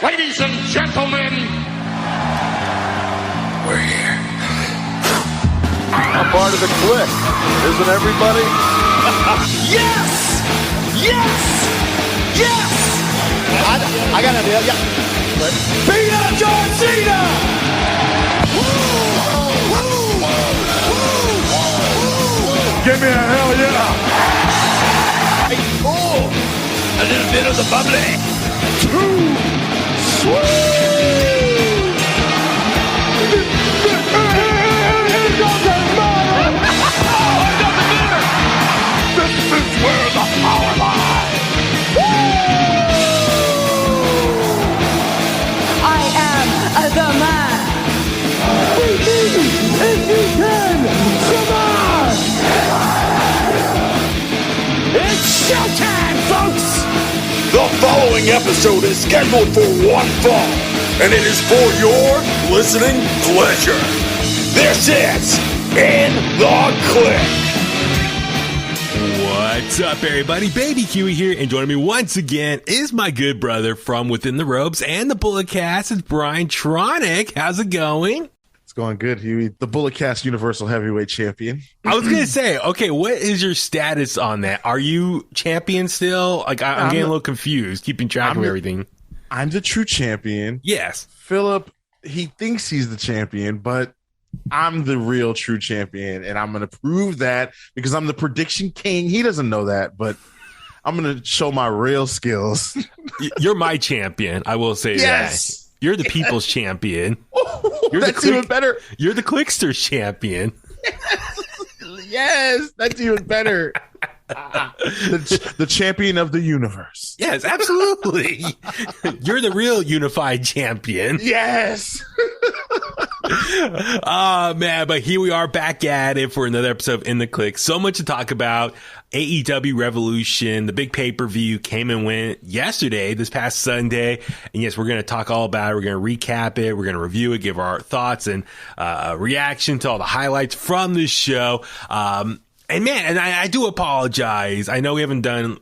Ladies and gentlemen, we're here. I'm part of the Kliq, isn't everybody? Yes! Yes! Yes! I got an idea, yeah. Beat up John Cena! Give me a hell yeah! Oh, a little bit of the bubbly. Too sweet! This is where the power lies! I am the man. Beat me if you can! Come on! It's showtime, folks! The following episode is scheduled for one fall, and it is for your listening pleasure. This is In The Kliq. What's up, everybody? Baby Huey here, and joining me once again is my good brother from within the ropes and the Bullet Cast. It's BrianTronic. How's it going? It's going good, Huey. The Bullet Cast Universal Heavyweight Champion. I was going to say, okay, what is your status on that? Are you champion still? Like, I'm getting a little confused, keeping track of everything. I'm the true champion. Yes. Philip, he thinks he's the champion, but I'm the real true champion, and I'm going to prove that because I'm the prediction king. He doesn't know that, but I'm going to show my real skills. You're my champion, I will say Yes. that. You're the people's champion. You're that's even better. You're the Kliqsters champion. Yes, that's even better. The champion of the universe. Yes, absolutely. You're the real unified champion. Yes. Oh, man, but here we are back at it for another episode of In The Kliq. So much to talk about. AEW Revolution, the big pay-per-view came and went yesterday, this past Sunday. And yes, we're going to talk all about it. We're going to recap it. We're going to review it, give our thoughts and reaction to all the highlights from this show. And man, and I do apologize. I know we haven't done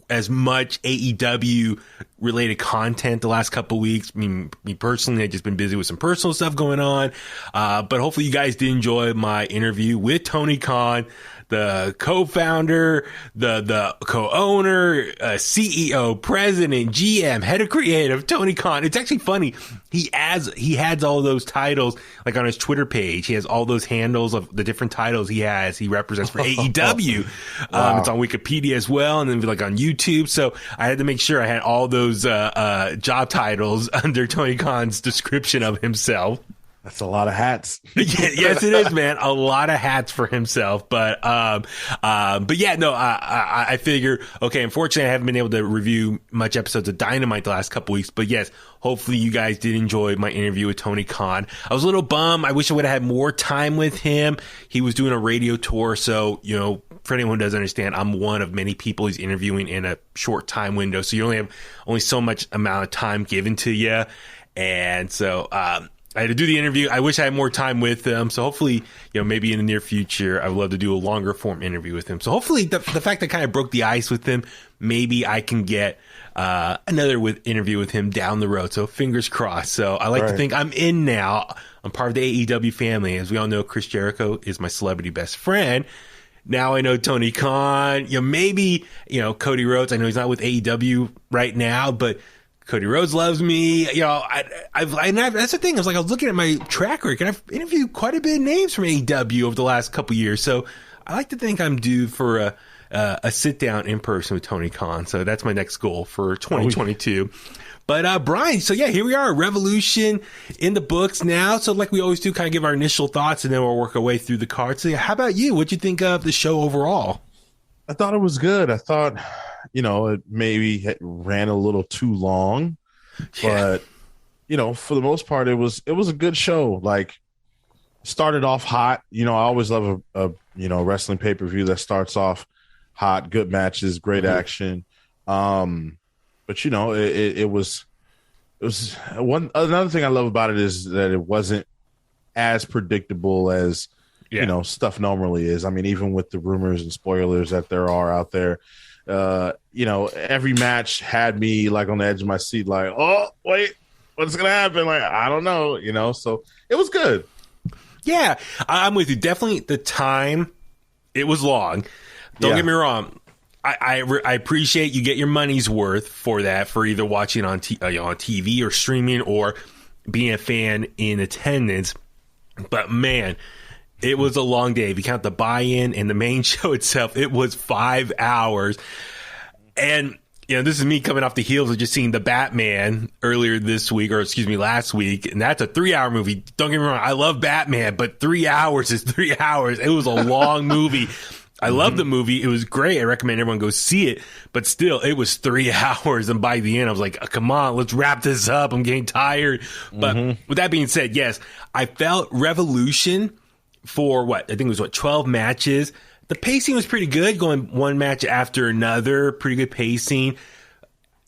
as much AEW related content the last couple of weeks. I mean, me personally, I've just been busy with some personal stuff going on. But hopefully you guys did enjoy my interview with Tony Khan, the co-founder, the co-owner, CEO, president, GM, head of creative, Tony Khan. It's actually funny. He has all those titles, like on his Twitter page. He has all those handles of the different titles he represents for AEW. Wow. It's on Wikipedia as well, and then like on YouTube. So I had to make sure I had all those job titles under Tony Khan's description of himself. That's a lot of hats. Yes, it is, man. A lot of hats for himself. But yeah, no, I figure, okay, unfortunately, I haven't been able to review much episodes of Dynamite the last couple weeks. But yes, hopefully you guys did enjoy my interview with Tony Khan. I was a little bummed. I wish I would have had more time with him. He was doing a radio tour. So, you know, for anyone who doesn't understand, I'm one of many people he's interviewing in a short time window. So you only have so much amount of time given to you. And so, I had to do the interview. I wish I had more time with him. So hopefully, you know, maybe in the near future, I would love to do a longer form interview with him. So hopefully the fact that I kind of broke the ice with him, maybe I can get another interview with him down the road. So fingers crossed. So I like to think I'm in now. I'm part of the AEW family. As we all know, Chris Jericho is my celebrity best friend. Now I know Tony Khan, you know, maybe, you know, Cody Rhodes. I know he's not with AEW right now, but Cody Rhodes loves me. You know, that's the thing. I was looking at my track record, and I've interviewed quite a bit of names from AEW over the last couple years. So I like to think I'm due for a sit down in person with Tony Khan. So that's my next goal for 2022. But Brian, so yeah, here we are, Revolution in the books now. So like we always do, kind of give our initial thoughts, and then we'll work our way through the cards. So yeah, how about you? What'd you think of the show overall? I thought it was good. I thought, you know, it maybe ran a little too long, but you know, for the most part, it was a good show. Like, started off hot. You know, I always love a wrestling pay-per-view that starts off hot, good matches, great action. But you know, it was another thing I love about it is that it wasn't as predictable as you know, stuff normally is. I mean, even with the rumors and spoilers that there are out there, you know, every match had me like on the edge of my seat, like, oh, wait, what's gonna happen? Like, I don't know, you know. So it was good. Yeah, I'm with you. Definitely the time, it was long. Don't get me wrong. I appreciate you get your money's worth for that, for either watching on TV or streaming or being a fan in attendance. But man, it was a long day. If you count the buy-in and the main show itself, it was 5 hours. And this is me coming off the heels of just seeing The Batman earlier this week, last week. And that's a 3-hour movie. Don't get me wrong. I love Batman, but 3 hours is 3 hours. It was a long movie. I love the movie. It was great. I recommend everyone go see it. But still, it was 3 hours. And by the end, I was like, come on, let's wrap this up. I'm getting tired. But with that being said, yes, I felt Revolution for I think it was 12 matches. The pacing was pretty good, going one match after another. Pretty good pacing.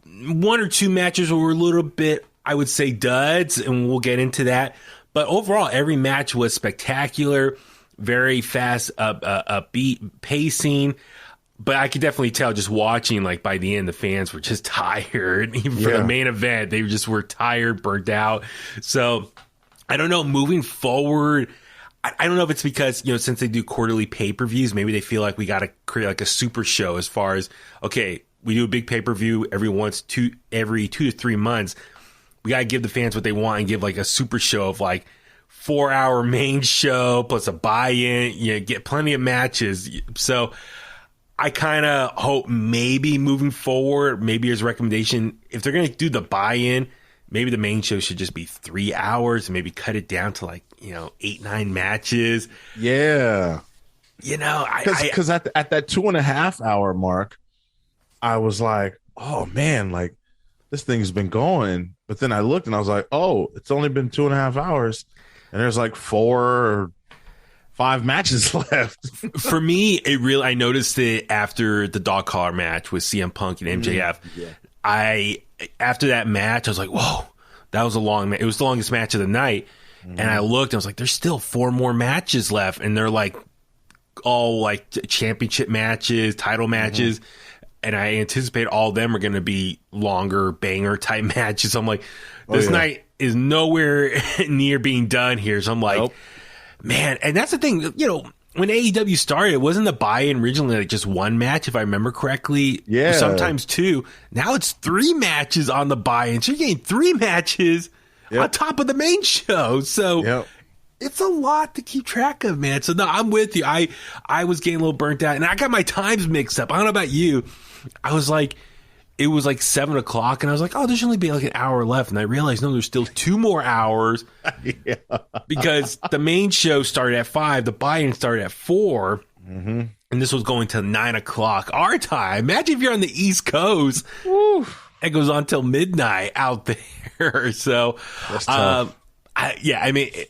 One or two matches were a little bit, I would say, duds, and we'll get into that. But overall, every match was spectacular, very fast, upbeat pacing. But I could definitely tell just watching, like, by the end, the fans were just tired. Even for the main event, they just were tired, burnt out. So, I don't know, moving forward, I don't know if it's because, since they do quarterly pay-per-views, maybe they feel like we got to create like a super show as far as, okay, we do a big pay-per-view every 2 to 3 months. We got to give the fans what they want and give like a super show of like 4-hour main show plus a buy-in, get plenty of matches. So I kind of hope maybe moving forward, maybe as a recommendation, if they're going to do the buy-in, maybe the main show should just be 3 hours and maybe cut it down to like, 8-9 matches. Yeah. Because at that 2.5 hour mark, I was like, oh man, like this thing's been going. But then I looked and I was like, oh, it's only been 2.5 hours. And there's like 4 or 5 matches left. For me, I noticed it after the dog collar match with CM Punk and MJF. After that match, I was like, whoa, that was a long match. It was the longest match of the night. And I looked, and I was like, there's still 4 more matches left. And they're like all like championship matches, title matches. And I anticipate all of them are going to be longer banger type matches. So I'm like, this night is nowhere near being done here. So I'm like, man, and that's the thing, when AEW started, wasn't the buy-in originally like just 1 match, if I remember correctly? Yeah. Sometimes 2. Now it's 3 matches on the buy-in. So you're getting 3 matches on top of the main show. So it's a lot to keep track of, man. So no, I'm with you. I was getting a little burnt out, and I got my times mixed up. I don't know about you. I was like, it was like 7 o'clock, and I was like, oh, there should only be like an hour left. And I realized, no, there's still 2 more hours because the main show started at 5, the buy-in started at 4, and this was going to 9 o'clock our time. Imagine if you're on the East Coast. It goes on till midnight out there. So, that's tough.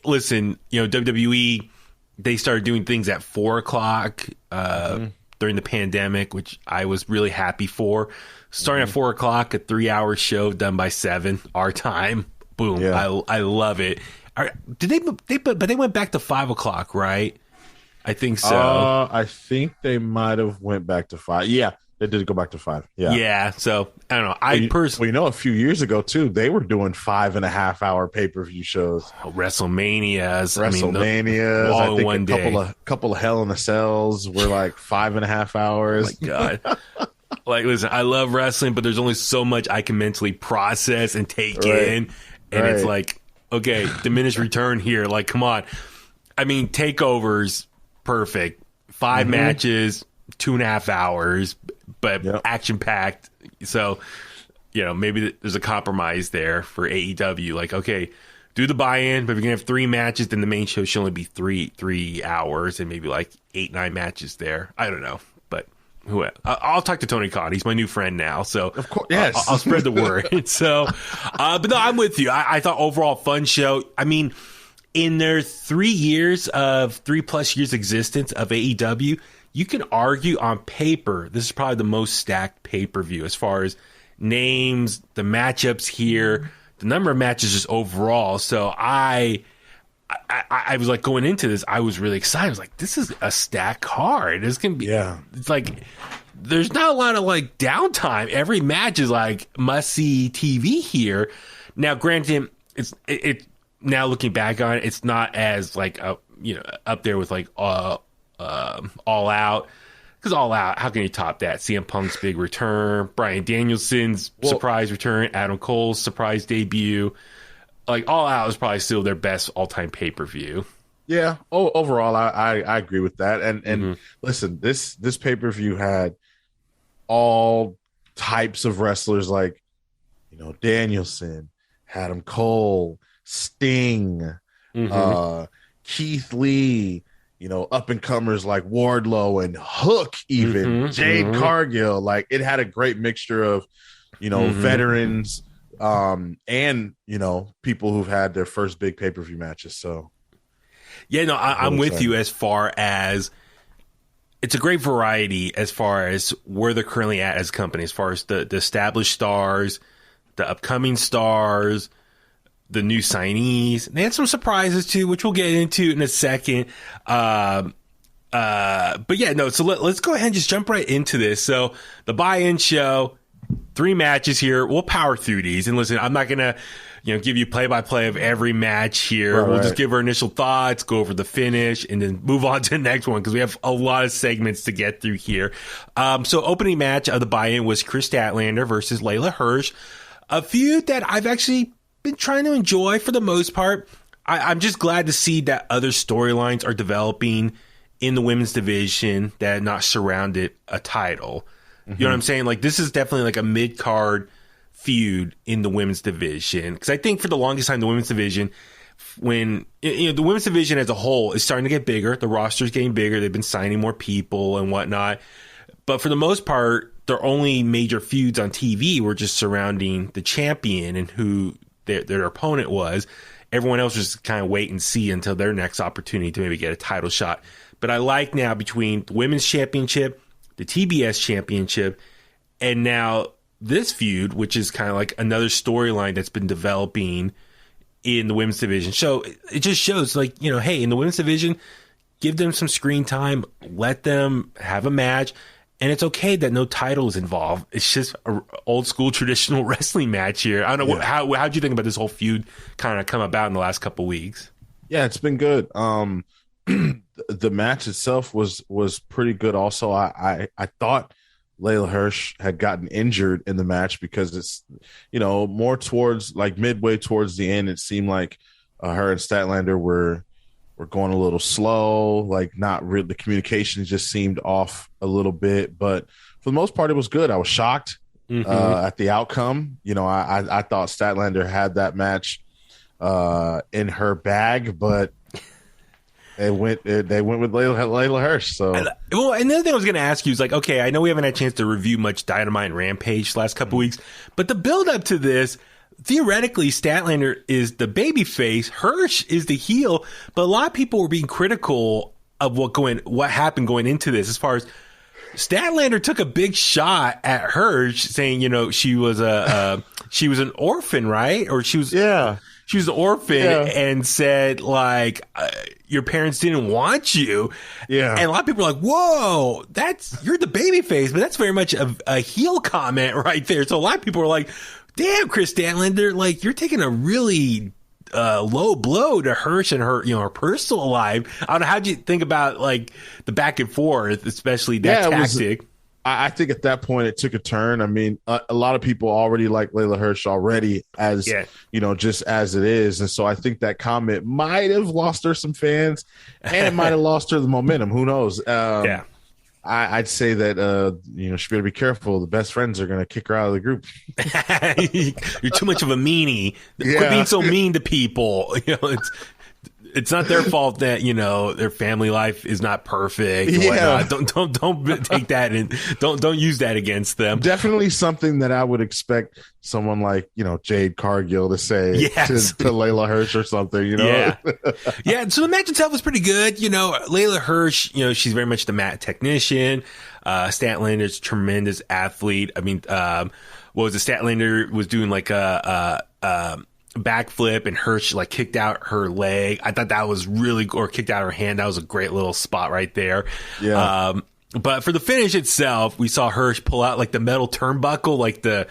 Listen, WWE, they started doing things at 4 o'clock during the pandemic, which I was really happy for. Starting at 4 o'clock, a 3-hour show done by 7 our time. Boom. Yeah. I love it. But they went back to 5 o'clock, right? I think so. I think they might have went back to 5. Yeah, they did go back to 5. Yeah. Yeah. So I don't know. A few years ago too, they were doing 5.5 hour pay-per-view shows. WrestleManias. I think one day. Couple of Hell in a Cells were like 5.5 hours. Oh my God. Like, listen, I love wrestling, but there's only so much I can mentally process and take in. And it's like, okay, diminished return here. Like, come on. I mean, TakeOver's perfect. 5 matches, 2.5 hours, but action-packed. So, maybe there's a compromise there for AEW. Like, okay, do the buy-in, but if you're going to have 3 matches, then the main show should only be 3 hours and maybe like 8-9 matches there. I don't know. But I'll talk to Tony Khan. He's my new friend now. So of course, yes. I'll spread the word. So, but no, I'm with you. I thought overall fun show. I mean, in their 3 plus years existence of AEW, you can argue on paper, this is probably the most stacked pay-per-view as far as names, the matchups here, the number of matches just overall. So I I was like going into this, I was really excited. I was like, this is a stacked card. It's gonna be, it's like there's not a lot of like downtime. Every match is like must see TV here. Now, granted, it now looking back on it, it's not as like up there with like All Out. Because All Out, how can you top that? CM Punk's big return, Bryan Danielson's surprise return, Adam Cole's surprise debut. Like, All Out is probably still their best all-time pay-per-view. Yeah. Overall, I agree with that. And listen, this pay-per-view had all types of wrestlers like, Danielson, Adam Cole, Sting, Keith Lee, up-and-comers like Wardlow and Hook even, Jade Cargill. Like, it had a great mixture of, veterans and, people who've had their first big pay-per-view matches. So, yeah, no, I'm with you as far as it's a great variety as far as where they're currently at as a company, as far as the established stars, the upcoming stars, the new signees. They had some surprises too, which we'll get into in a second. But yeah, no, so let's go ahead and just jump right into this. So the buy-in show, 3 matches here. We'll power through these. And listen, I'm not going to, give you play-by-play of every match here. We'll just give our initial thoughts, go over the finish, and then move on to the next one because we have a lot of segments to get through here. So opening match of the buy-in was Kris Statlander versus Layla Hirsch. A feud that I've actually been trying to enjoy for the most part. I'm just glad to see that other storylines are developing in the women's division that not surrounded a title. You know what I'm saying? Like, this is definitely like a mid-card feud in the women's division. Because I think for the longest time, the women's division, when the women's division as a whole is starting to get bigger, the roster's getting bigger, they've been signing more people and whatnot. But for the most part, their only major feuds on TV were just surrounding the champion and who their opponent was. Everyone else was just kind of wait and see until their next opportunity to maybe get a title shot. But I like now between the women's championship, the TBS championship, and now this feud, which is kind of like another storyline that's been developing in the women's division. So it just shows like, hey, in the women's division, give them some screen time, let them have a match. And it's okay that no title is involved. It's just an old school traditional wrestling match here. I don't know. How'd you think about this whole feud kind of come about in the last couple of weeks? Yeah, it's been good. The match itself was pretty good. Also, I thought Layla Hirsch had gotten injured in the match because it's, more towards like midway towards the end. It seemed like her and Statlander were going a little slow, like not really, the communication just seemed off a little bit, but for the most part, it was good. I was shocked at the outcome. I thought Statlander had that match in her bag, but they went with Layla Hirsch. So, and the other thing I was going to ask you is like, okay, I know we haven't had a chance to review much Dynamite and Rampage the last couple weeks, but the build up to this, theoretically, Statlander is the baby face, Hirsch is the heel, but a lot of people were being critical of what happened going into this. As far as Statlander took a big shot at Hirsch, saying she was she was an orphan, right? Or she was an orphan, and said like your parents didn't want you. Yeah, and a lot of people are like, "Whoa, you're the baby face," but that's very much a heel comment right there. So a lot of people are like, damn, Kris Statlander, like you're taking a really low blow to Hirsch and her personal life. I don't know, how'd you think about like the back and forth, especially that tactic? I think at that point it took a turn. I mean, a lot of people already like Layla Hirsch already as just as it is, and so I think that comment might have lost her some fans, and it might have lost her the momentum. Who knows? I'd say that she better be careful. The best friends are going to kick her out of the group. You're too much of a meanie. Quit being so mean to people. It's not their fault that their family life is not perfect. Yeah. Don't take that and don't use that against them. Definitely something that I would expect someone like Jade Cargill to say to Layla Hirsch or something. Yeah. So the match itself was pretty good. Layla Hirsch. She's very much the mat technician. Statlander's a tremendous athlete. I mean, Statlander was doing like a backflip, and Hirsch like kicked out her leg. I thought that was or kicked out her hand. That was a great little spot right there. Yeah. But for the finish itself, we saw Hirsch pull out like the metal turnbuckle, like the,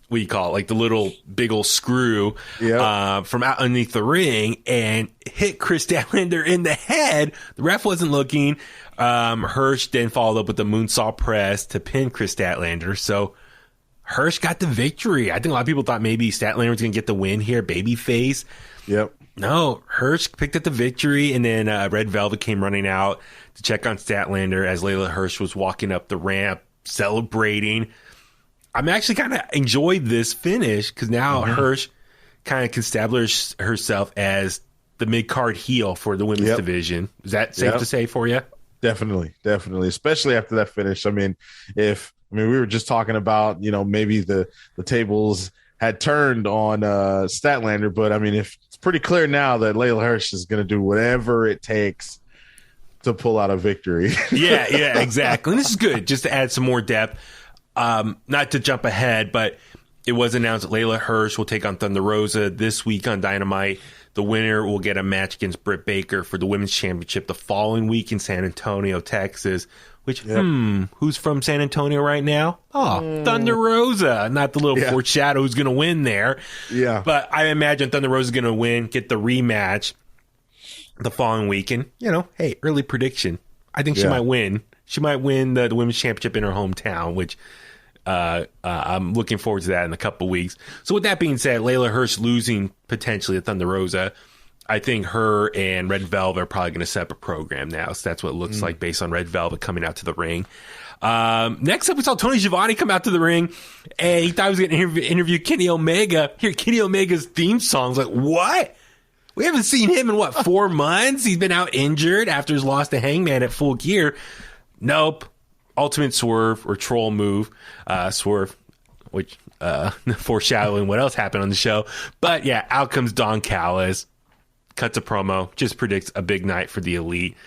what do you call it? Like the little big old screw from out underneath the ring, and hit Kris Statlander in the head. The ref wasn't looking. Hirsch then followed up with the moonsault press to pin Kris Statlander. So Hirsch got the victory. I think a lot of people thought maybe Statlander was going to get the win here, babyface. Yep. No, Hirsch picked up the victory, and then Red Velvet came running out to check on Statlander as Layla Hirsch was walking up the ramp, celebrating. I'm actually kind of enjoyed this finish because now Hirsch kind of can establish herself as the mid-card heel for the women's division. Is that safe to say for you? Definitely. Especially after that finish. I mean, we were just talking about, maybe the tables had turned on Statlander, but I mean, if it's pretty clear now that Layla Hirsch is going to do whatever it takes to pull out a victory. yeah, exactly. And this is good, just to add some more depth. Not to jump ahead, but it was announced that Layla Hirsch will take on Thunder Rosa this week on Dynamite. The winner will get a match against Britt Baker for the Women's Championship the following week in San Antonio, Texas. Which, who's from San Antonio right now? Oh, Thunder Rosa. Not the little foreshadow who's going to win there. Yeah. But I imagine Thunder Rosa is going to win, get the rematch the following week. And, hey, early prediction. I think she might win. She might win the Women's Championship in her hometown, which I'm looking forward to that in a couple weeks. So with that being said, Layla Hirsch losing potentially to Thunder Rosa, I think her and Red Velvet are probably going to set up a program now. So that's what it looks like based on Red Velvet coming out to the ring. Next up, we saw Tony Giovanni come out to the ring, and he thought he was going to interview Kenny Omega. Hear Kenny Omega's theme songs. Like, what? We haven't seen him in, 4 months? He's been out injured after his loss to Hangman at Full Gear. Nope. Ultimate swerve or troll move. Swerve, which foreshadowing what else happened on the show. But, yeah, out comes Don Callis. Cuts a promo. Just predicts a big night for the Elite.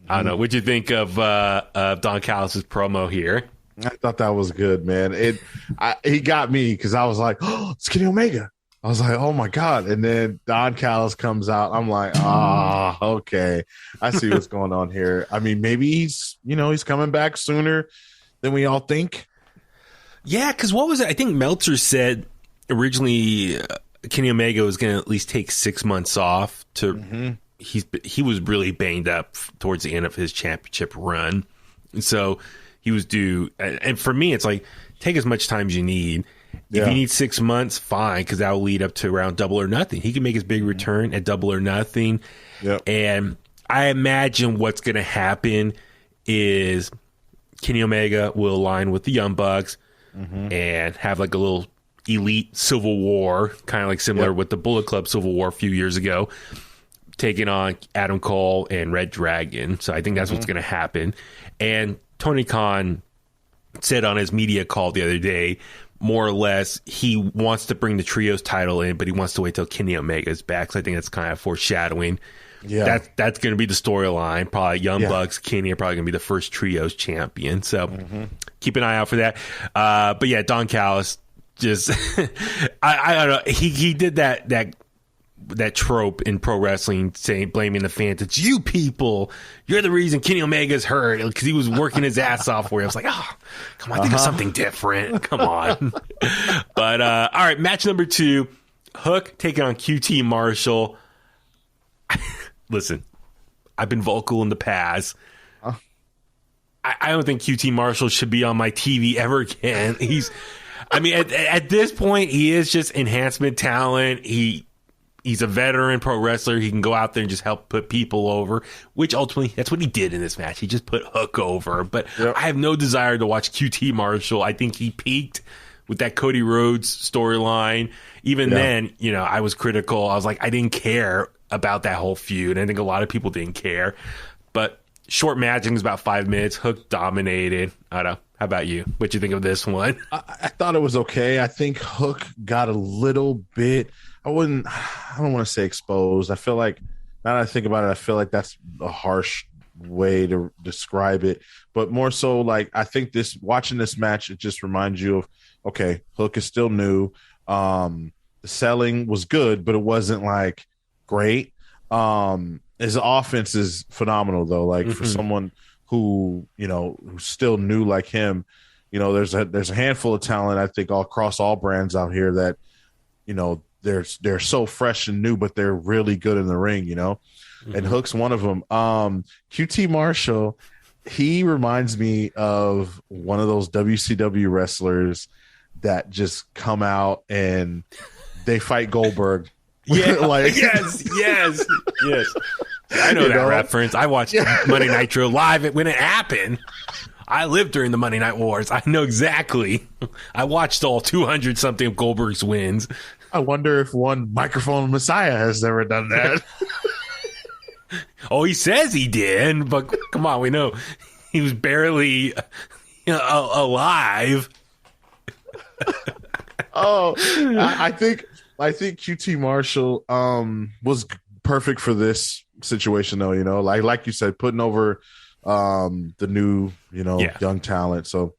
I don't know. What'd you think of Don Callis' promo here? I thought that was good, man. He got me because I was like, oh, it's Kenny Omega. I was like, oh my God. And then Don Callis comes out. I'm like, okay. I see what's going on here. I mean, maybe he's coming back sooner than we all think. Yeah, because what was it? I think Meltzer said originally Kenny Omega was going to at least take 6 months off to he was really banged up towards the end of his championship run. And so he was due. And for me, it's like, take as much time as you need. If you need 6 months, fine, because that will lead up to around Double or Nothing. He can make his big return at Double or Nothing. Yep. And I imagine what's going to happen is Kenny Omega will align with the Young Bucks and have like a little Elite Civil War, kind of like similar with the Bullet Club Civil War a few years ago, taking on Adam Cole and Red Dragon. So I think that's what's going to happen. And Tony Khan said on his media call the other day, more or less, he wants to bring the trios title in, but he wants to wait till Kenny Omega's back. So I think that's kind of foreshadowing. Yeah, that's going to be the storyline. Probably Young Bucks, Kenny are probably going to be the first trios champion. So keep an eye out for that. But yeah, Don Callis just I don't know. He did that trope in pro wrestling, saying, blaming the fans. It's you people. You're the reason Kenny Omega's hurt, because he was working his ass off for you. I was like, come on, think of something different. Come on. But all right, match number 2, Hook taking on QT Marshall. Listen, I've been vocal in the past. I don't think QT Marshall should be on my TV ever again. At this point, he is just enhancement talent. He's a veteran pro wrestler. He can go out there and just help put people over, which ultimately, that's what he did in this match. He just put Hook over. But I have no desire to watch QT Marshall. I think he peaked with that Cody Rhodes storyline. Even then, I was critical. I was like, I didn't care about that whole feud. I think a lot of people didn't care. But short matching was about 5 minutes. Hook dominated. I don't know. How about you? What you think of this one? I thought it was okay. I think Hook got a little bit... I don't want to say exposed. I feel like, now that I think about it, I feel like that's a harsh way to describe it. But more so, like, I think watching this match, it just reminds you of, okay, Hook is still new. The selling was good, but it wasn't like great. His offense is phenomenal though. Like for someone who, who's still new like him, there's a handful of talent, I think, all across all brands out here that, they're so fresh and new, but they're really good in the ring, and Hook's one of them. QT Marshall, he reminds me of one of those WCW wrestlers that just come out and they fight Goldberg. Yeah, yes. I know that reference. I watched Monday Nitro live when it happened. I lived during the Monday Night Wars. I know exactly. I watched all 200 something of Goldberg's wins. I wonder if one Microphone Messiah has ever done that. Oh, he says he did, but come on, we know he was barely alive. I think QT Marshall was perfect for this situation though, like you said, putting over the new, young talent. So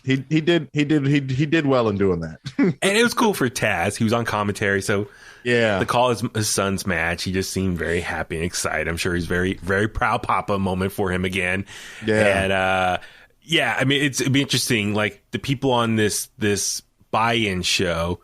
he did well in doing that. And it was cool for Taz. He was on commentary, so yeah, the call is his son's match. He just seemed very happy and excited. I'm sure he's very, very proud papa moment for him again. Yeah. And I mean, it'd be interesting. Like the people on this buy-in show,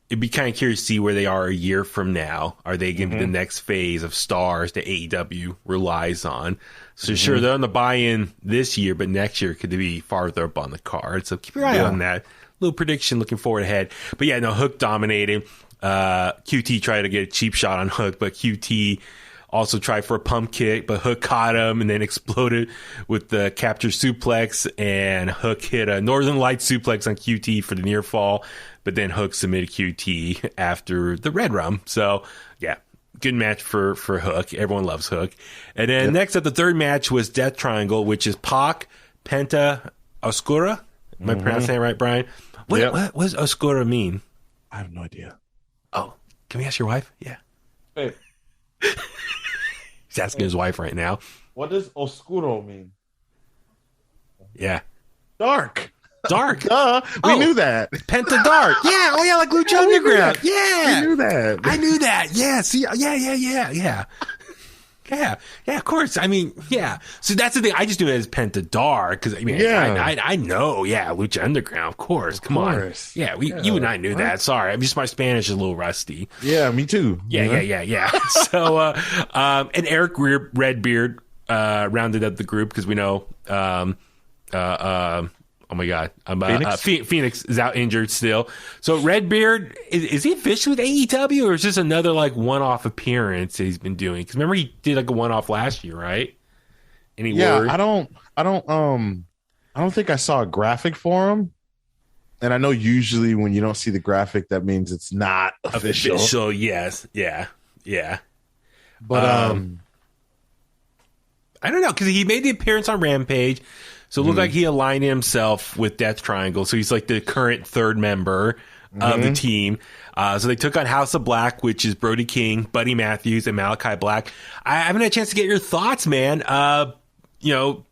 it'd be kind of curious to see where they are a year from now. Are they going to be the next phase of stars that AEW relies on? So sure, they're on the buy-in this year, but next year could they be farther up on the card? So keep your eye on that. Little prediction looking forward ahead. But yeah, no, Hook dominated. QT tried to get a cheap shot on Hook, but QT also tried for a pump kick, but Hook caught him and then exploded with the capture suplex, and Hook hit a Northern Lights suplex on QT for the near fall, but then Hook submitted QT after the Red Rum. So yeah, good match for Hook. Everyone loves Hook. And then next up, the third match was Death Triangle, which is Pac, Penta, Oscura. Am I pronouncing that right, Brian? What does Oscura mean? I have no idea. Oh, can we ask your wife? Yeah. Hey. He's asking his wife right now. What does oscuro mean? Yeah. Dark. Duh. We knew that. Penta Dark. Yeah. Oh, yeah, like Lucha Underground. Yeah. We knew that. I knew that. Yeah. See, yeah. Yeah, of course. I mean, yeah. So that's the thing. I just knew it as Penta Dark because I mean, I know. Yeah, Lucha Underground, of course. Come on. Yeah, you and I knew that. Sorry, I'm just my Spanish is a little rusty. Yeah, me too. Yeah. So, and Eric Redbeard rounded up the group because we know. Oh my God! Phoenix is out injured still. So Redbeard, is he officially with AEW, or is this another like one-off appearance that he's been doing? Because remember he did like a one-off last year, right? Any word? I don't think I saw a graphic for him. And I know usually when you don't see the graphic, that means it's not official. Yes, yeah. But I don't know because he made the appearance on Rampage. So it looked like he aligned himself with Death Triangle. So he's like the current third member of the team. So they took on House of Black, which is Brody King, Buddy Matthews, and Malachi Black. I haven't had a chance to get your thoughts, man.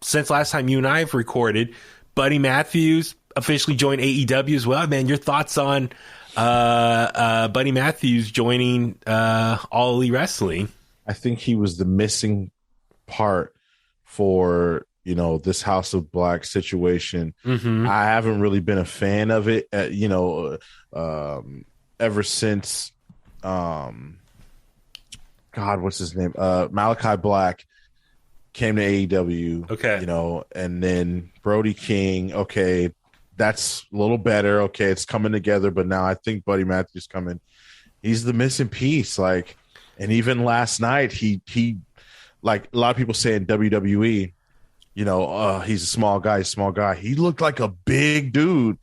Since last time you and I have recorded, Buddy Matthews officially joined AEW as well. Man, your thoughts on Buddy Matthews joining All Elite Wrestling? I think he was the missing part for this House of Black situation. I haven't really been a fan of it, ever since, God, what's his name? Malachi Black came to AEW. Okay. And then Brody King. Okay. That's a little better. Okay. It's coming together. But now I think Buddy Matthews coming. He's the missing piece. Like, and even last night, he like a lot of people say in WWE, he's a small guy. He looked like a big dude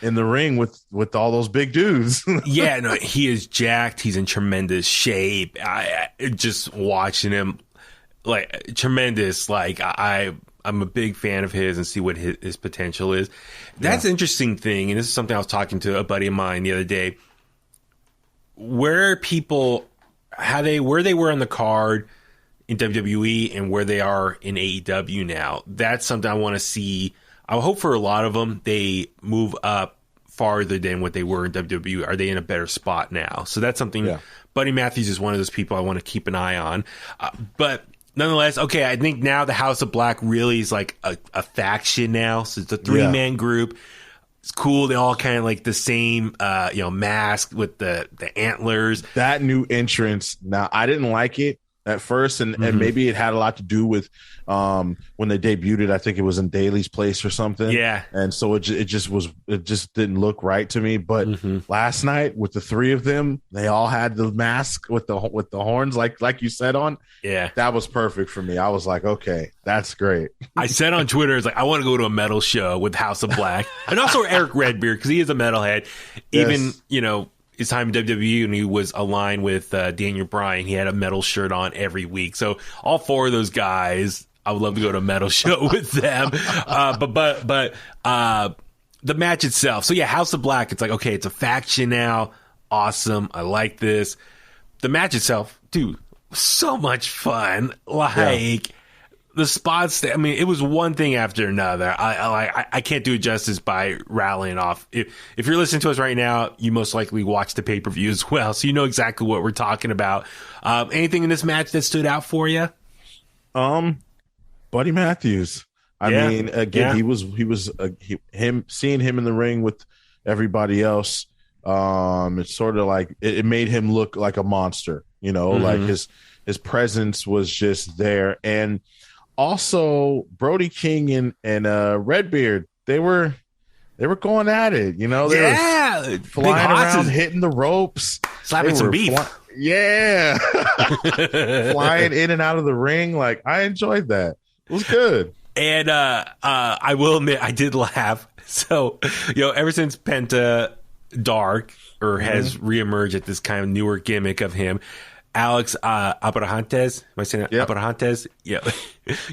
in the ring with all those big dudes. Yeah, no, he is jacked. He's in tremendous shape. I just watching him, like tremendous. Like I'm a big fan of his and see what his potential is. That's an interesting thing, and this is something I was talking to a buddy of mine the other day. Where people, where they were on the card in WWE and where they are in AEW now. That's something I want to see. I hope for a lot of them, they move up farther than what they were in WWE? Are they in a better spot now? So that's something. Yeah. Buddy Matthews is one of those people I want to keep an eye on. But nonetheless, okay, I think now the House of Black really is like a faction now. So it's a 3-man group. It's cool. They all kind of like the same, mask with the antlers. That new entrance. Now, I didn't like it at first, and maybe it had a lot to do with when they debuted it. I think it was in Daly's place or something. Yeah, and so it just didn't look right to me. But last night with the three of them, they all had the mask with the horns, like you said on. Yeah, that was perfect for me. I was like, okay, that's great. I said on Twitter, it's like I want to go to a metal show with House of Black, and also Eric Redbeard because he is a metalhead. Even his time in WWE, and he was aligned with Daniel Bryan. He had a metal shirt on every week. So all four of those guys, I would love to go to a metal show with them. But the match itself. So yeah, House of Black. It's like, okay, it's a faction now. Awesome. I like this. The match itself, dude, so much fun. The spots, I mean, it was one thing after another. I can't do it justice by rattling off. If you're listening to us right now, you most likely watched the pay-per-view as well, so you know exactly what we're talking about. Anything in this match that stood out for you? Buddy Matthews. I mean, again, he was seeing him in the ring with everybody else. It's sort of like it made him look like a monster. Like his presence was just there. And also, Brody King and Redbeard, they were going at it. They were flying around, hitting the ropes, slapping some beef. Flying in and out of the ring. Like, I enjoyed that. It was good. And I will admit, I did laugh. So, ever since Penta Dark has reemerged at this kind of newer gimmick of him. Alex Abrahantes. Am I saying that? Yep. Abrahantes? Yeah.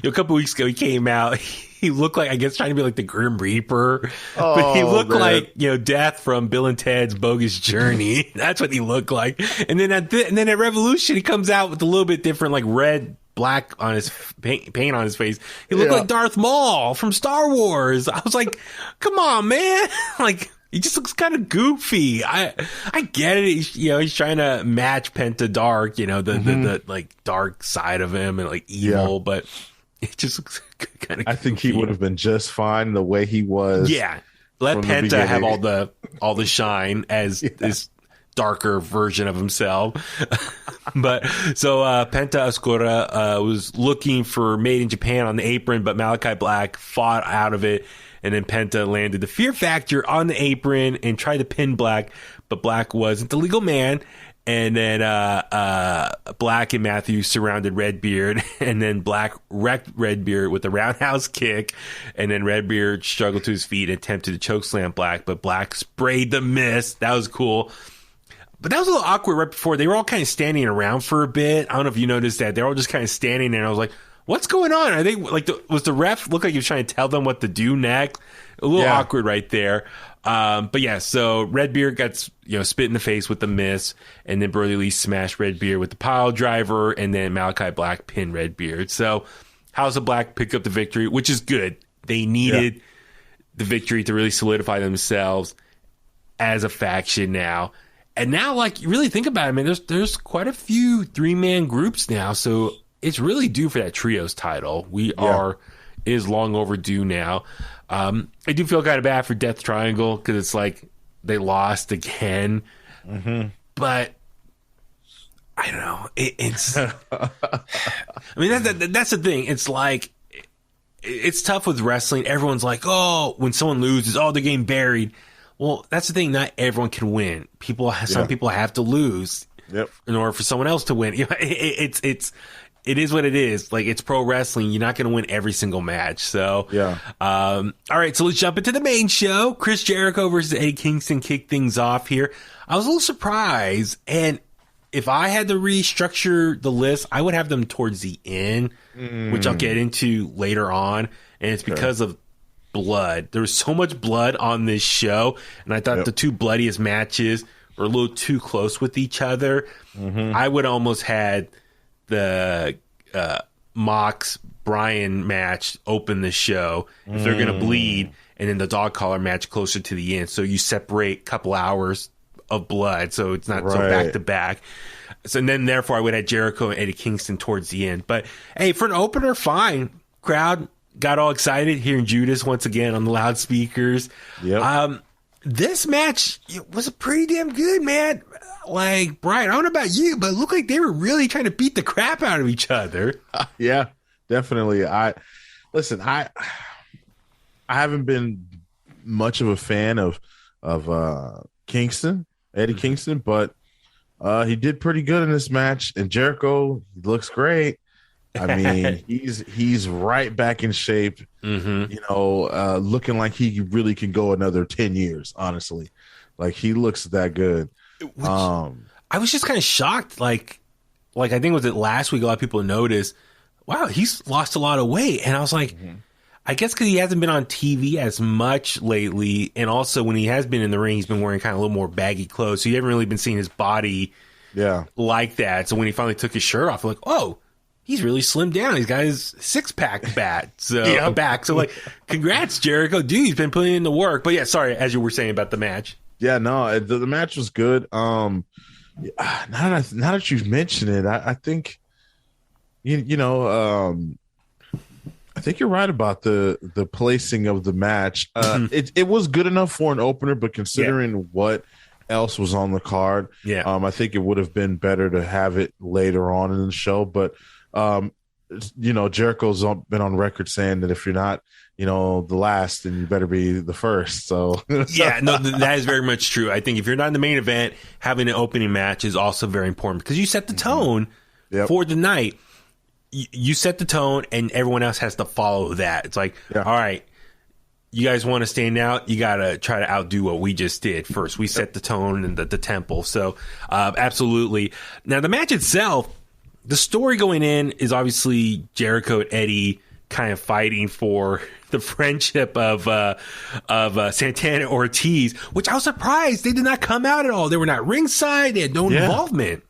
A couple weeks ago, he came out. He looked like, I guess, trying to be like the Grim Reaper. But he looked like, Death from Bill and Ted's Bogus Journey. That's what he looked like. And then at Revolution, he comes out with a little bit different, like red, black on his paint on his face. He looked like Darth Maul from Star Wars. I was like, come on, man. Like, he just looks kind of goofy. I get it. He's trying to match Penta Dark, the like dark side of him and like evil, but it just looks kind of. I think he would have been just fine the way he was. Yeah, let Penta have all the shine as this darker version of himself. But so Penta Oscura was looking for Made in Japan on the apron, but Malachi Black fought out of it. And then Penta landed the Fear Factor on the apron and tried to pin Black, but Black wasn't the legal man. And then Black and Matthews surrounded Redbeard, and then Black wrecked Redbeard with a roundhouse kick. And then Redbeard struggled to his feet and attempted to chokeslam Black, but Black sprayed the mist. That was cool. But that was a little awkward right before. They were all kind of standing around for a bit. I don't know if you noticed that. They were all just kind of standing there, and I was like, what's going on? Are they like, was the ref look like he was trying to tell them what to do next? A little awkward right there. But yeah, so Redbeard got, spit in the face with the miss, and then Brody Lee smashed Redbeard with the pile driver, and then Malachi Black pinned Redbeard. So House of Black picked up the victory, which is good. They needed the victory to really solidify themselves as a faction now. And now, like, you really think about it, man, there's quite a few 3-man groups now, so it's really due for that trios title. It is long overdue now. I do feel kind of bad for Death Triangle because it's like they lost again. But I don't know. It's. I mean, that's the thing. It's like it's tough with wrestling. Everyone's like, oh, when someone loses, they're getting buried. Well, that's the thing. Not everyone can win. Some people have to lose in order for someone else to win. It is what it is. Like, it's pro wrestling. You're not going to win every single match. So, all right. So let's jump into the main show. Chris Jericho versus Eddie Kingston kicked things off here. I was a little surprised. And if I had to restructure the list, I would have them towards the end, which I'll get into later on. And it's because of blood. There was so much blood on this show. And I thought the two bloodiest matches were a little too close with each other. I would almost had the Mox Bryan match open the show if they're going to bleed, and then the dog collar match closer to the end. So you separate a couple hours of blood, so it's not so back to back. So and then therefore I would have Jericho and Eddie Kingston towards the end. But hey, for an opener, fine. Crowd got all excited hearing Judas once again on the loudspeakers. Yep. This match was pretty damn good, man. Like, Brian, I don't know about you, but it looked like they were really trying to beat the crap out of each other. Yeah, definitely. I haven't been much of a fan of Kingston, Eddie Kingston, but he did pretty good in this match. And Jericho, he looks great. I mean, he's right back in shape. Looking like he really can go another 10 years. Honestly, like he looks that good. I was just kind of shocked. Like I think it was last week. A lot of people noticed, wow, he's lost a lot of weight, and I was like, I guess because he hasn't been on TV as much lately, and also when he has been in the ring, he's been wearing kind of a little more baggy clothes, so you haven't really been seeing his body, like that. So when he finally took his shirt off, I'm like, oh, he's really slimmed down. He's got his six-pack back. So like, congrats, Jericho, dude. He's been putting in the work. But yeah, sorry, as you were saying about the match. Yeah, no, the match was good. Now that you've mentioned it, I think, I think you're right about the placing of the match. It was good enough for an opener, but considering what else was on the card, I think it would have been better to have it later on in the show. But Jericho's been on record saying that if you're not, the last, then you better be the first. So that is very much true. I think if you're not in the main event, having an opening match is also very important because you set the tone for the night. You set the tone, and everyone else has to follow that. It's like, all right, you guys want to stand out, you got to try to outdo what we just did first. We set the tone and the tempo. So absolutely. Now, the match itself, the story going in is obviously Jericho and Eddie kind of fighting for the friendship of Santana Ortiz, which I was surprised they did not come out at all. They were not ringside. They had no involvement.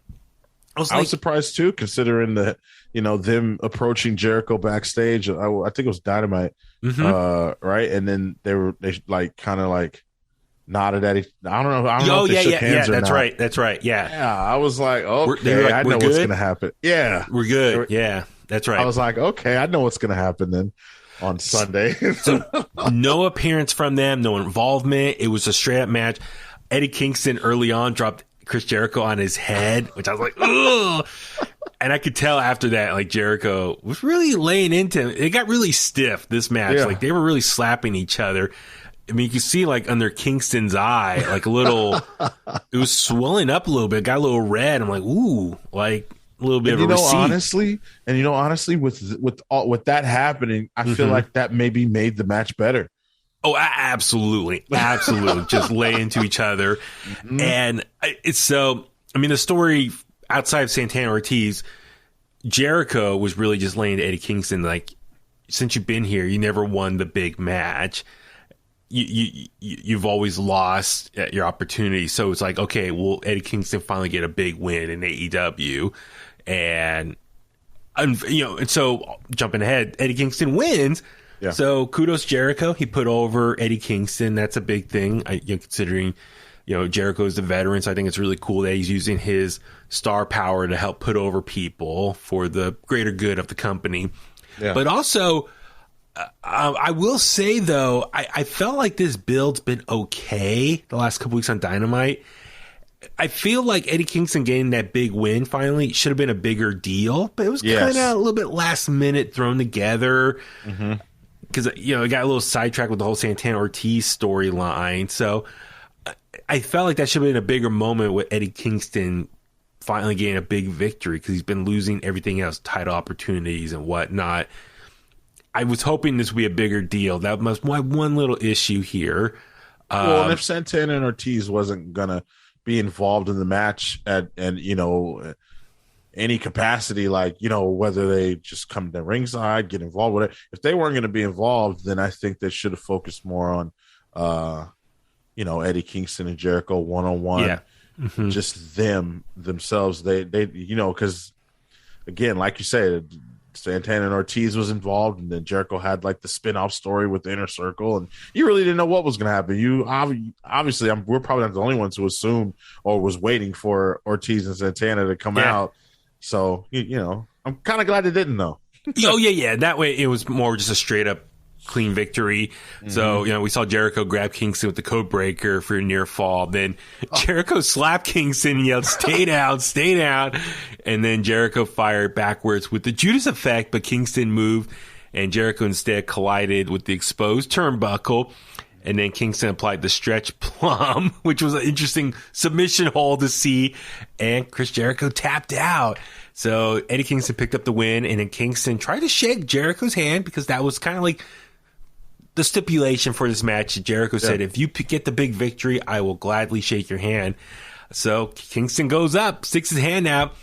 I was surprised too, considering them approaching Jericho backstage. I think it was Dynamite, right? And then they kind of nodded at each. I don't know. If they shook hands or that's not. Right. That's right. Yeah. I was like, okay, I know what's gonna happen. Yeah, we're good. Yeah, that's right. I was like, okay, I know what's gonna happen then on Sunday. So no appearance from them, no involvement. It was a straight up match. Eddie Kingston early on dropped Chris Jericho on his head, which I was like, ugh. And I could tell after that, like, Jericho was really laying into him. It got really stiff, this match. Like, they were really slapping each other. I mean, you can see, like, under Kingston's eye, like, a little, it was swelling up a little bit. It got a little red. I'm like, ooh, like, a little bit of a receipt. Honestly, with that happening, I feel like that maybe made the match better. Oh, absolutely. Absolutely. Just lay into each other. And it's so, I mean, the story outside of Santana Ortiz, Jericho was really just laying to Eddie Kingston, like, since you've been here, you never won the big match. You've always lost your opportunity. So it's like, okay, will Eddie Kingston finally get a big win in AEW? And so jumping ahead, Eddie Kingston wins. Yeah. So kudos Jericho. He put over Eddie Kingston. That's a big thing. Considering, Jericho is the veteran. So I think it's really cool that he's using his star power to help put over people for the greater good of the company. Yeah. But also, I will say though, I felt like this build's been okay the last couple weeks on Dynamite. I feel like Eddie Kingston getting that big win finally should have been a bigger deal, but it was kind of a little bit last minute thrown together. Because, it got a little sidetracked with the whole Santana Ortiz storyline. So I felt like that should have been a bigger moment with Eddie Kingston finally getting a big victory because he's been losing everything else, title opportunities and whatnot. I was hoping this would be a bigger deal. That was my one little issue here. And if Santana and Ortiz wasn't going to be involved in the match at any capacity, like, whether they just come to ringside, get involved with it. If they weren't going to be involved, then I think they should have focused more on, Eddie Kingston and Jericho one-on-one. Yeah. Just themselves. They because, again, like you said, Santana and Ortiz was involved, and then Jericho had like the spin-off story with the Inner Circle, and you really didn't know what was going to happen. You obviously, we're probably not the only ones who assumed or was waiting for Ortiz and Santana to come out. So you know, I'm kind of glad they didn't though. Oh yeah. That way, it was more just a straight up clean victory. So, you know, we saw Jericho grab Kingston with the code breaker for a near fall. Then Jericho slapped Kingston and yelled, "Stay down, stay down." And then Jericho fired backwards with the Judas effect, but Kingston moved and Jericho instead collided with the exposed turnbuckle. And then Kingston applied the stretch plum, which was an interesting submission hold to see. And Chris Jericho tapped out. So Eddie Kingston picked up the win, and then Kingston tried to shake Jericho's hand because that was kind of like the stipulation for this match. Jericho said, if you get the big victory, I will gladly shake your hand. So Kingston goes up, sticks his hand out,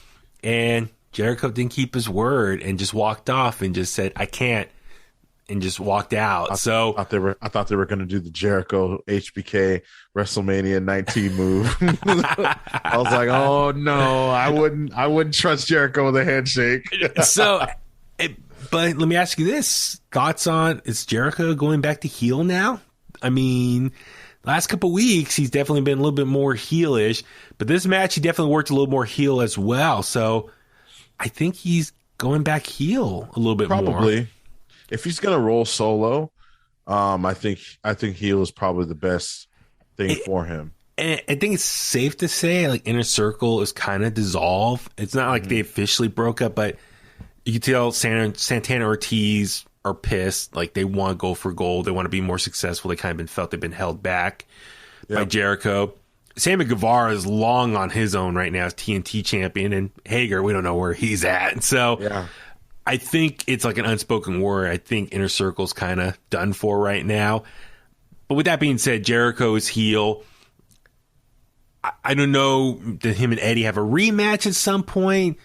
and Jericho didn't keep his word and just walked off and just said, "I can't," and just walked out. I thought they were going to do the Jericho HBK WrestleMania 19 move. I was like, oh no, I wouldn't trust Jericho with a handshake. But let me ask you this. Thoughts on, is Jericho going back to heel now? I mean, last couple of weeks, he's definitely been a little bit more heelish. But this match, he definitely worked a little more heel as well. So I think he's going back heel a little bit more. Probably. If he's going to roll solo, I think heel is probably the best thing for him. And I think it's safe to say, like, Inner Circle is kind of dissolved. It's not like they officially broke up, but you can tell Santana Ortiz are pissed. Like, they want to go for gold. They want to be more successful. They kind of felt they've been held back by Jericho. Sammy Guevara is long on his own right now as TNT champion, and Hager, we don't know where he's at. So I think it's like an unspoken word. I think Inner Circle's kind of done for right now. But with that being said, Jericho is heel. I don't know, did him and Eddie have a rematch at some point?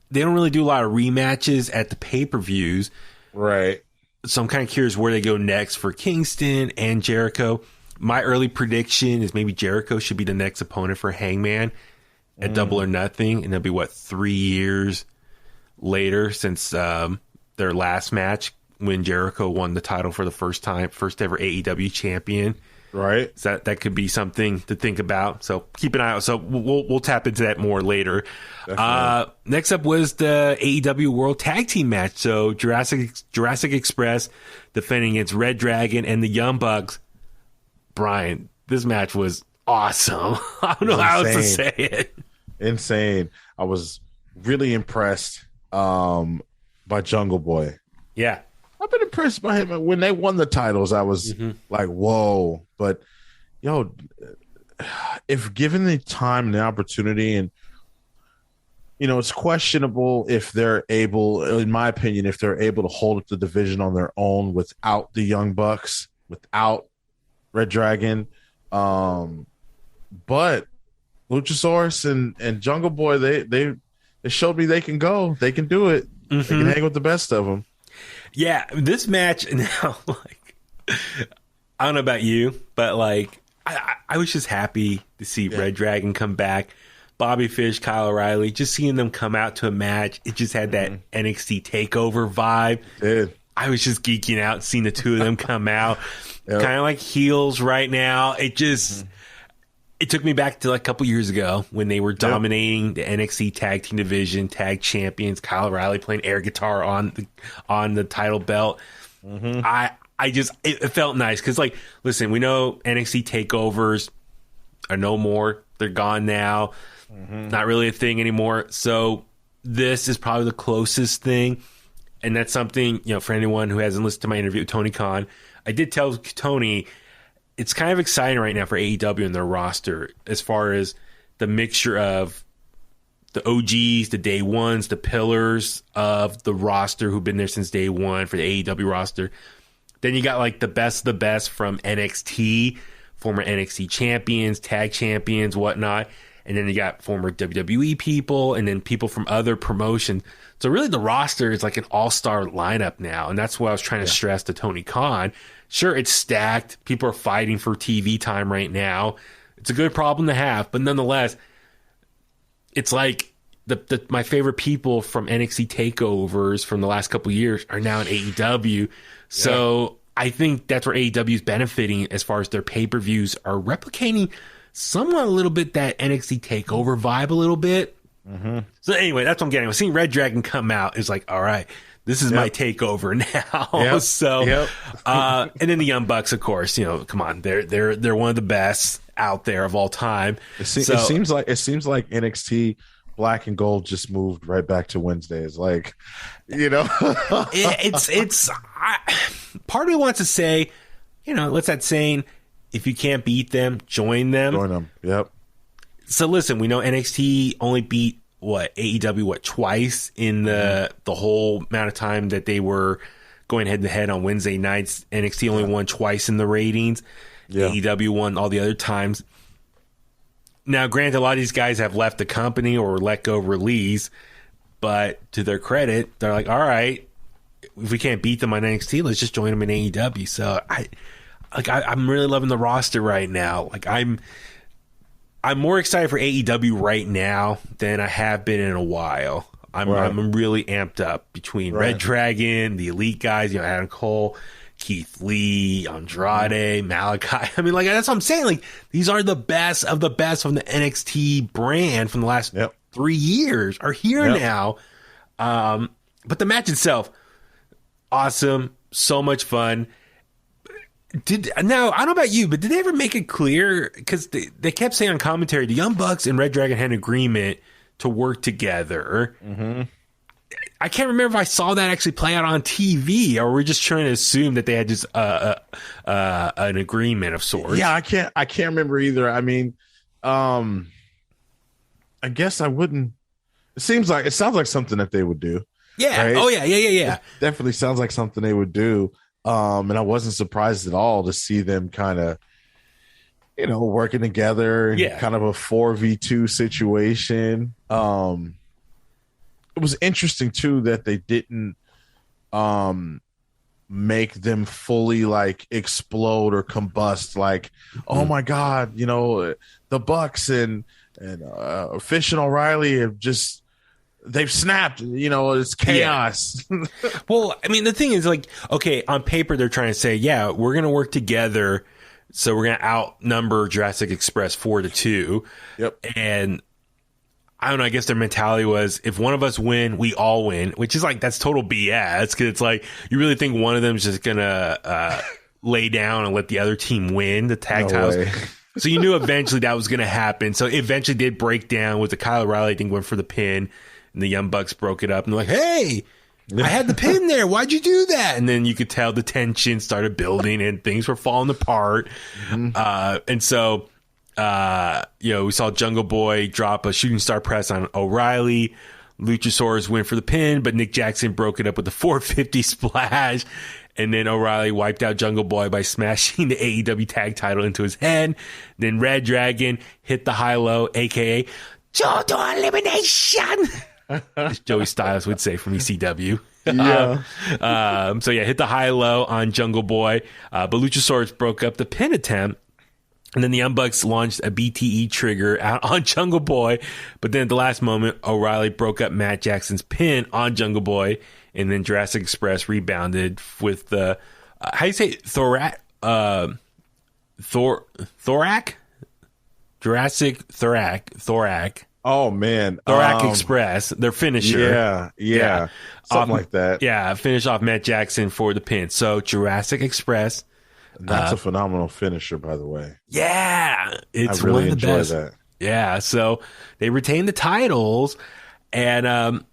They don't really do a lot of rematches at the pay-per-views. Right. So I'm kind of curious where they go next for Kingston and Jericho. My early prediction is maybe Jericho should be the next opponent for Hangman at Double or Nothing. And it'll be, 3 years later since their last match when Jericho won the title for the first time, first ever AEW champion. Right. So that could be something to think about. So keep an eye out. So we'll tap into that more later. Next up was the AEW World Tag Team match. So Jurassic Express defending against Red Dragon and the Young Bucks. Brian, this match was awesome. I don't know how else to say it. Insane. I was really impressed by Jungle Boy. Yeah. I've been impressed by him. When they won the titles, I was like, whoa. But, if given the time and the opportunity, and, it's questionable if they're able, in my opinion, if they're able to hold up the division on their own without the Young Bucks, without Red Dragon. But Luchasaurus and Jungle Boy, they showed me they can go. They can do it. They can hang with the best of them. Yeah, this match now, I don't know about you, but I was just happy to see Red Dragon come back. Bobby Fish, Kyle O'Reilly, just seeing them come out to a match, it just had that NXT takeover vibe. Dude. I was just geeking out seeing the two of them come out. Kind of like heels right now. It just it took me back to a couple years ago when they were dominating the NXT tag team division, tag champions, Kyle O'Reilly playing air guitar on the title belt. It felt nice because, listen, we know NXT takeovers are no more. They're gone now. Not really a thing anymore. So this is probably the closest thing. And that's something, for anyone who hasn't listened to my interview with Tony Khan, I did tell Tony it's kind of exciting right now for AEW and their roster as far as the mixture of the OGs, the day ones, the pillars of the roster who've been there since day one for the AEW roster. Then you got the best of the best from NXT, former NXT champions, tag champions, whatnot. And then you got former WWE people and then people from other promotions. So really the roster is like an all-star lineup now. And that's what I was trying to stress to Tony Khan. Sure, it's stacked. People are fighting for TV time right now. It's a good problem to have. But nonetheless, it's like my favorite people from NXT takeovers from the last couple of years are now in AEW. So I think that's where AEW is benefiting as far as their pay-per-views are replicating somewhat a little bit that NXT takeover vibe a little bit. Mm-hmm. So anyway, that's what I'm getting. Seeing Red Dragon come out is like, all right, this is my takeover now. So, and then the Young Bucks, of course, come on, they're one of the best out there of all time. It seems like NXT Black and Gold just moved right back to Wednesdays. Like, it's part of me wants to say, what's that saying? If you can't beat them, join them. Join them. Yep. So listen, we know NXT only beat AEW twice in the whole amount of time that they were going head to head on Wednesday nights. NXT only won twice in the ratings. Yeah. AEW won all the other times. Now, granted, a lot of these guys have left the company or let go release, but to their credit, they're like, all right, if we can't beat them on NXT, let's just join them in AEW. So I'm really loving the roster right now. Like I'm more excited for AEW right now than I have been in a while. I'm really amped up between Red Dragon, the Elite guys, Adam Cole, Keith Lee, Andrade, Malachi. I mean, that's what I'm saying. Like, these are the best of the best from the NXT brand from the last 3 years are here now. But the match itself, awesome, so much fun. Now, I don't know about you, but did they ever make it clear? Because they kept saying on commentary, the Young Bucks and Red Dragon had an agreement to work together. Mm-hmm. I can't remember if I saw that actually play out on TV, or we're just trying to assume that they had just an agreement of sorts. Yeah, I can't remember either. I mean, I guess I wouldn't. It sounds like something that they would do. Yeah. Right? Oh yeah. It definitely sounds like something they would do. And I wasn't surprised at all to see them kind of, working together in kind of a 4v2 situation. It was interesting too that they didn't make them fully like explode or combust. Like, oh my God, the Bucks and Fish and O'Reilly have just. They've snapped, it's chaos. Yeah. Well, I mean, the thing is, like, okay, on paper, they're trying to say, we're going to work together. So we're going to outnumber Jurassic Express 4-2. Yep. And I don't know, I guess their mentality was, if one of us win, we all win, which is like, that's total BS. Because it's like, you really think one of them is just going to lay down and let the other team win the tag titles? Way. So you knew eventually that was going to happen. So it eventually did break down with the Kyle O'Reilly, I think, went for the pin. And the Young Bucks broke it up and they're like, hey, I had the pin there. Why'd you do that? And then you could tell the tension started building and things were falling apart. Mm-hmm. And so, we saw Jungle Boy drop a shooting star press on O'Reilly. Luchasaurus went for the pin, but Nick Jackson broke it up with the 450 splash. And then O'Reilly wiped out Jungle Boy by smashing the AEW tag title into his head. Then Red Dragon hit the high-low, a.k.a. Total Elimination. As Joey Styles would say from ECW. Yeah. Hit the high-low on Jungle Boy. But Luchasaurus broke up the pin attempt. And then the Young Bucks launched a BTE trigger out on Jungle Boy. But then at the last moment, O'Reilly broke up Matt Jackson's pin on Jungle Boy. And then Jurassic Express rebounded with the, how do you say, thorac? Jurassic Thorac. Oh, man. Thorac Express, their finisher. Yeah. Something like that. Yeah, finish off Matt Jackson for the pin. So Jurassic Express. That's a phenomenal finisher, by the way. Yeah. It's I really one of the enjoy best. That. Yeah, so they retained the titles, and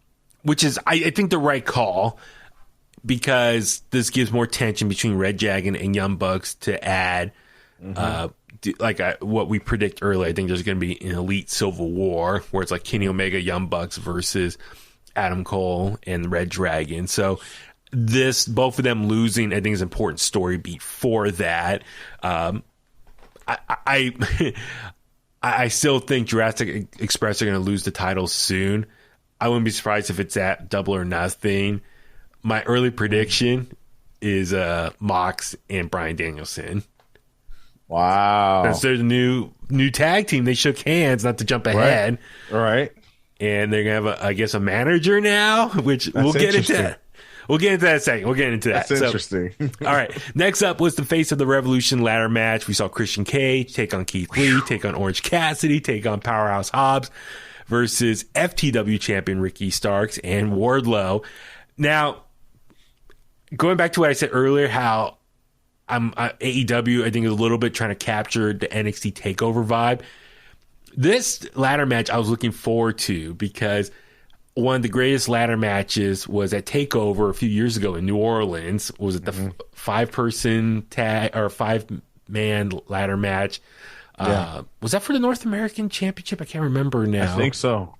which is, I think, the right call, because this gives more tension between Red Dragon and Young Bucks to add what we predict earlier. I think there's going to be an elite civil war where it's like Kenny Omega, Young Bucks versus Adam Cole and Red Dragon. So both of them losing, I think, is an important story beat for that. I still think Jurassic Express are going to lose the title soon. I wouldn't be surprised if it's at Double or Nothing. My early prediction is Mox and Bryan Danielson. Wow. Because they're the new tag team. They shook hands, not to jump ahead. Right. and they're gonna have, I guess, a manager now, which we'll get into that. We'll get into that in a second. We'll get into that. That's interesting. All right. Next up was the Face of the Revolution ladder match. We saw Christian Cage take on Keith Lee, take on Orange Cassidy, take on Powerhouse Hobbs versus FTW champion Ricky Starks and Wardlow. Now, going back to what I said earlier, how AEW, I think, is a little bit trying to capture the NXT TakeOver vibe. This ladder match I was looking forward to because one of the greatest ladder matches was at TakeOver a few years ago in New Orleans. Was it the 5-person tag or 5-man ladder match? Was that for the North American Championship? I can't remember now. I think so.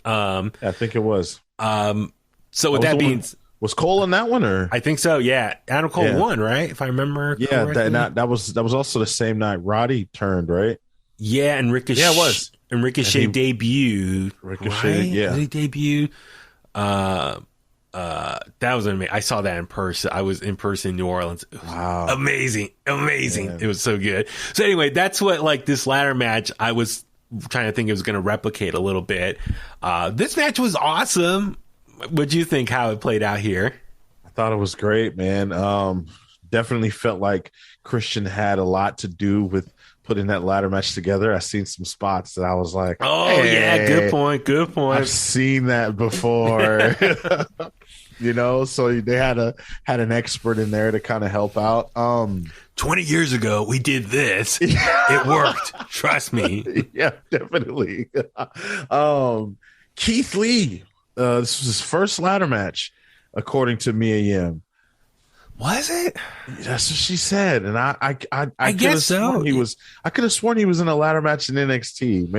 I think it was. So with that being, was Cole in that one, or I think so. Yeah, Adam Cole won, right? If I remember. Yeah, that was also the same night Roddy turned, right? Yeah, and Ricochet. Yeah, it was. And Ricochet debuted. Ricochet, right? yeah. Did he debut? That was amazing. I saw that in person. I was in person in New Orleans. It was amazing. Yeah. It was so good. So anyway, that's what this ladder match I was trying to think it was going to replicate a little bit. This match was awesome. What do you think how it played out here? I thought it was great, man. Definitely felt like Christian had a lot to do with putting that ladder match together. I seen some spots that I was like, yeah, good point. I've seen that before. So they had an expert in there to kind of help out. 20 years ago, we did this. It worked. Trust me. Yeah, definitely. Keith Lee, this was his first ladder match, according to Mia Yim. Was it? That's what she said, and I guess so. I could have sworn he was in a ladder match in NXT.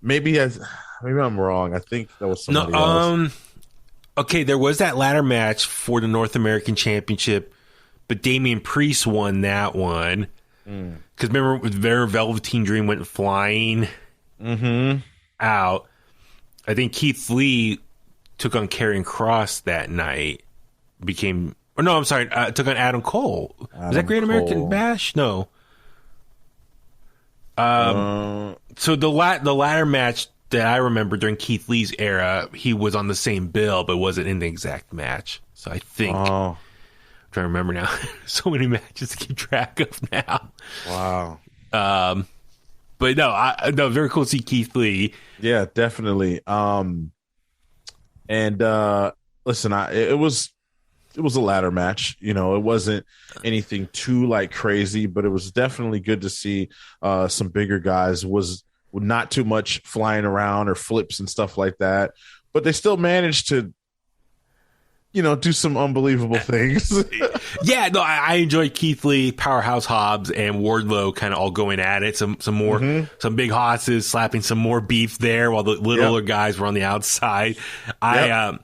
Maybe I'm wrong. I think that was somebody else. Okay, there was that ladder match for the North American Championship, but Damian Priest won that one. Because remember, their Velveteen Dream went flying out. I think Keith Lee took on Karrion Kross that night. Took on Adam Cole. Was that Great American Bash? No. So the ladder match that I remember during Keith Lee's era, he was on the same bill, but wasn't in the exact match. So I think I'm trying to remember now. So many matches to keep track of now. Wow. But no, very cool to see Keith Lee. Yeah, definitely. Listen, it was a ladder match. It wasn't anything too crazy, but it was definitely good to see some bigger guys. Was not too much flying around or flips and stuff like that, but they still managed to, do some unbelievable things. Yeah, no, I enjoyed Keith Lee, Powerhouse Hobbs, and Wardlow kind of all going at it. Some more, some big hosses slapping some more beef there while the littler guys were on the outside. I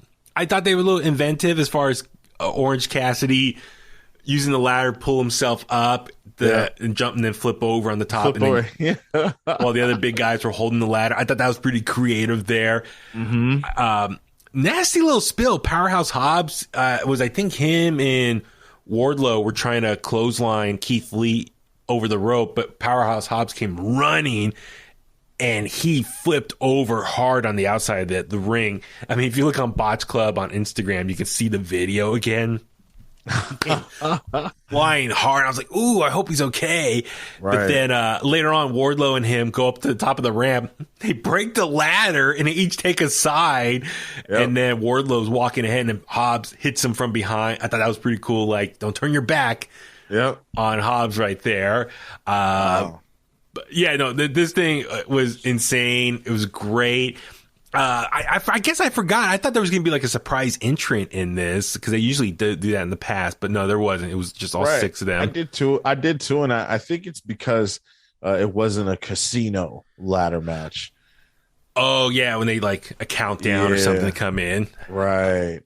thought they were a little inventive as far as Orange Cassidy using the ladder to pull himself up and jump and then flip over on the top. While the other big guys were holding the ladder. I thought that was pretty creative there. Nasty little spill. Powerhouse Hobbs was, I think, him and Wardlow were trying to clothesline Keith Lee over the rope, but Powerhouse Hobbs came running and he flipped over hard on the outside of the ring. I mean, if you look on Botch Club on Instagram, you can see the video again. Flying hard. I was like, ooh, I hope he's okay. Right. But then later on, Wardlow and him go up to the top of the ramp. They break the ladder and they each take a side. And then Wardlow's walking ahead and Hobbs hits him from behind. I thought that was pretty cool. Don't turn your back on Hobbs right there. Wow. But yeah, no, this thing was insane. It was great. I guess I forgot. I thought there was going to be a surprise entrant in this because they usually do that in the past, but no, there wasn't. It was just all six of them. I did too, and I think it's because it wasn't a casino ladder match. Oh yeah, when they a countdown or something to come in. Right.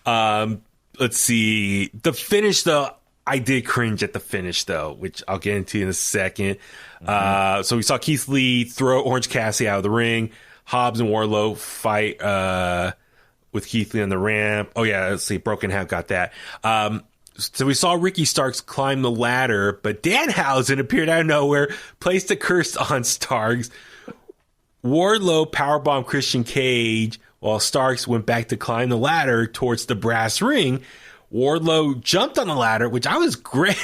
Let's see. The finish though. I did cringe at the finish, though, which I'll get into in a second. So we saw Keith Lee throw Orange Cassidy out of the ring. Hobbs and Wardlow fight with Keith Lee on the ramp. Oh, yeah, let's see. Broken Hat got that. So we saw Ricky Starks climb the ladder, but Danhausen appeared out of nowhere, placed a curse on Starks. Wardlow powerbombed Christian Cage while Starks went back to climb the ladder towards the brass ring. Wardlow jumped on the ladder, which I was great.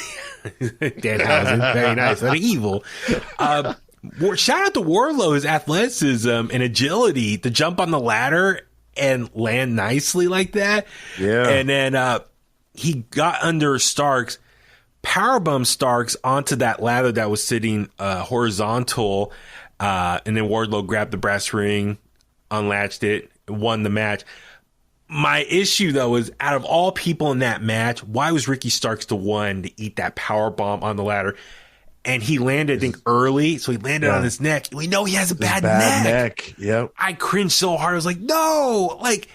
Danhausen, very nice, very evil. Shout out to Wardlow, his athleticism and agility to jump on the ladder and land nicely like that. Yeah. And then he got under Starks, powerbomb Starks onto that ladder that was sitting horizontal. And then Wardlow grabbed the brass ring, unlatched it, won the match. My issue, though, is out of all people in that match, why was Ricky Starks the one to eat that power bomb on the ladder? And he landed, I think, early, so he landed on his neck. We know he has a bad neck. Yep. I cringed so hard. I was like, no, like,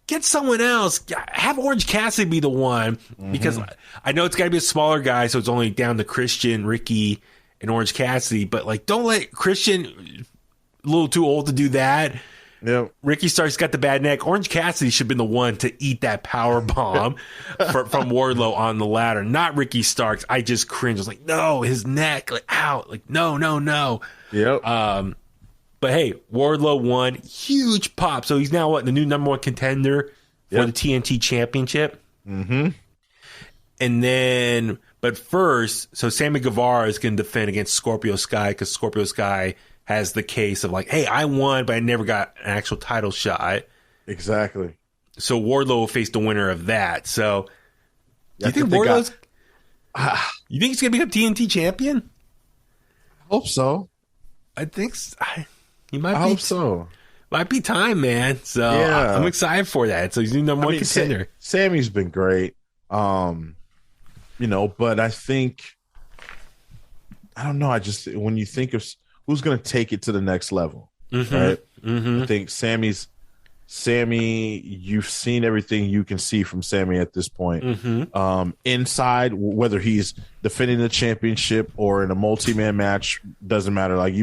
get someone else. Have Orange Cassidy be the one, because I know it's got to be a smaller guy, so it's only down to Christian, Ricky, and Orange Cassidy. But, like, don't let Christian, a little too old to do that. Yep. Ricky Starks got the bad neck. Orange Cassidy should have been the one to eat that power bomb from Wardlow on the ladder, not Ricky Starks. I just cringed. I was like, no, his neck, like, ow, like, no. Yep. But hey, Wardlow won, huge pop. So he's now the new number one contender for the TNT Championship. Mm-hmm. And then, but first, so Sammy Guevara is going to defend against Scorpio Sky, because Scorpio Sky has the case of like, hey, I won, but I never got an actual title shot. Exactly. So Wardlow will face the winner of that. So, do you think Wardlow's? You think he's gonna become TNT champion? I hope so. I think he might. I hope so. Might be time, man. So yeah. I'm excited for that. So he's the number one contender. Sammy's been great. But I think I don't know. I just when you think of who's going to take it to the next level, right? I think Sammy, you've seen everything you can see from Sammy at this point. Inside, whether he's defending the championship or in a multi-man match, doesn't matter. Like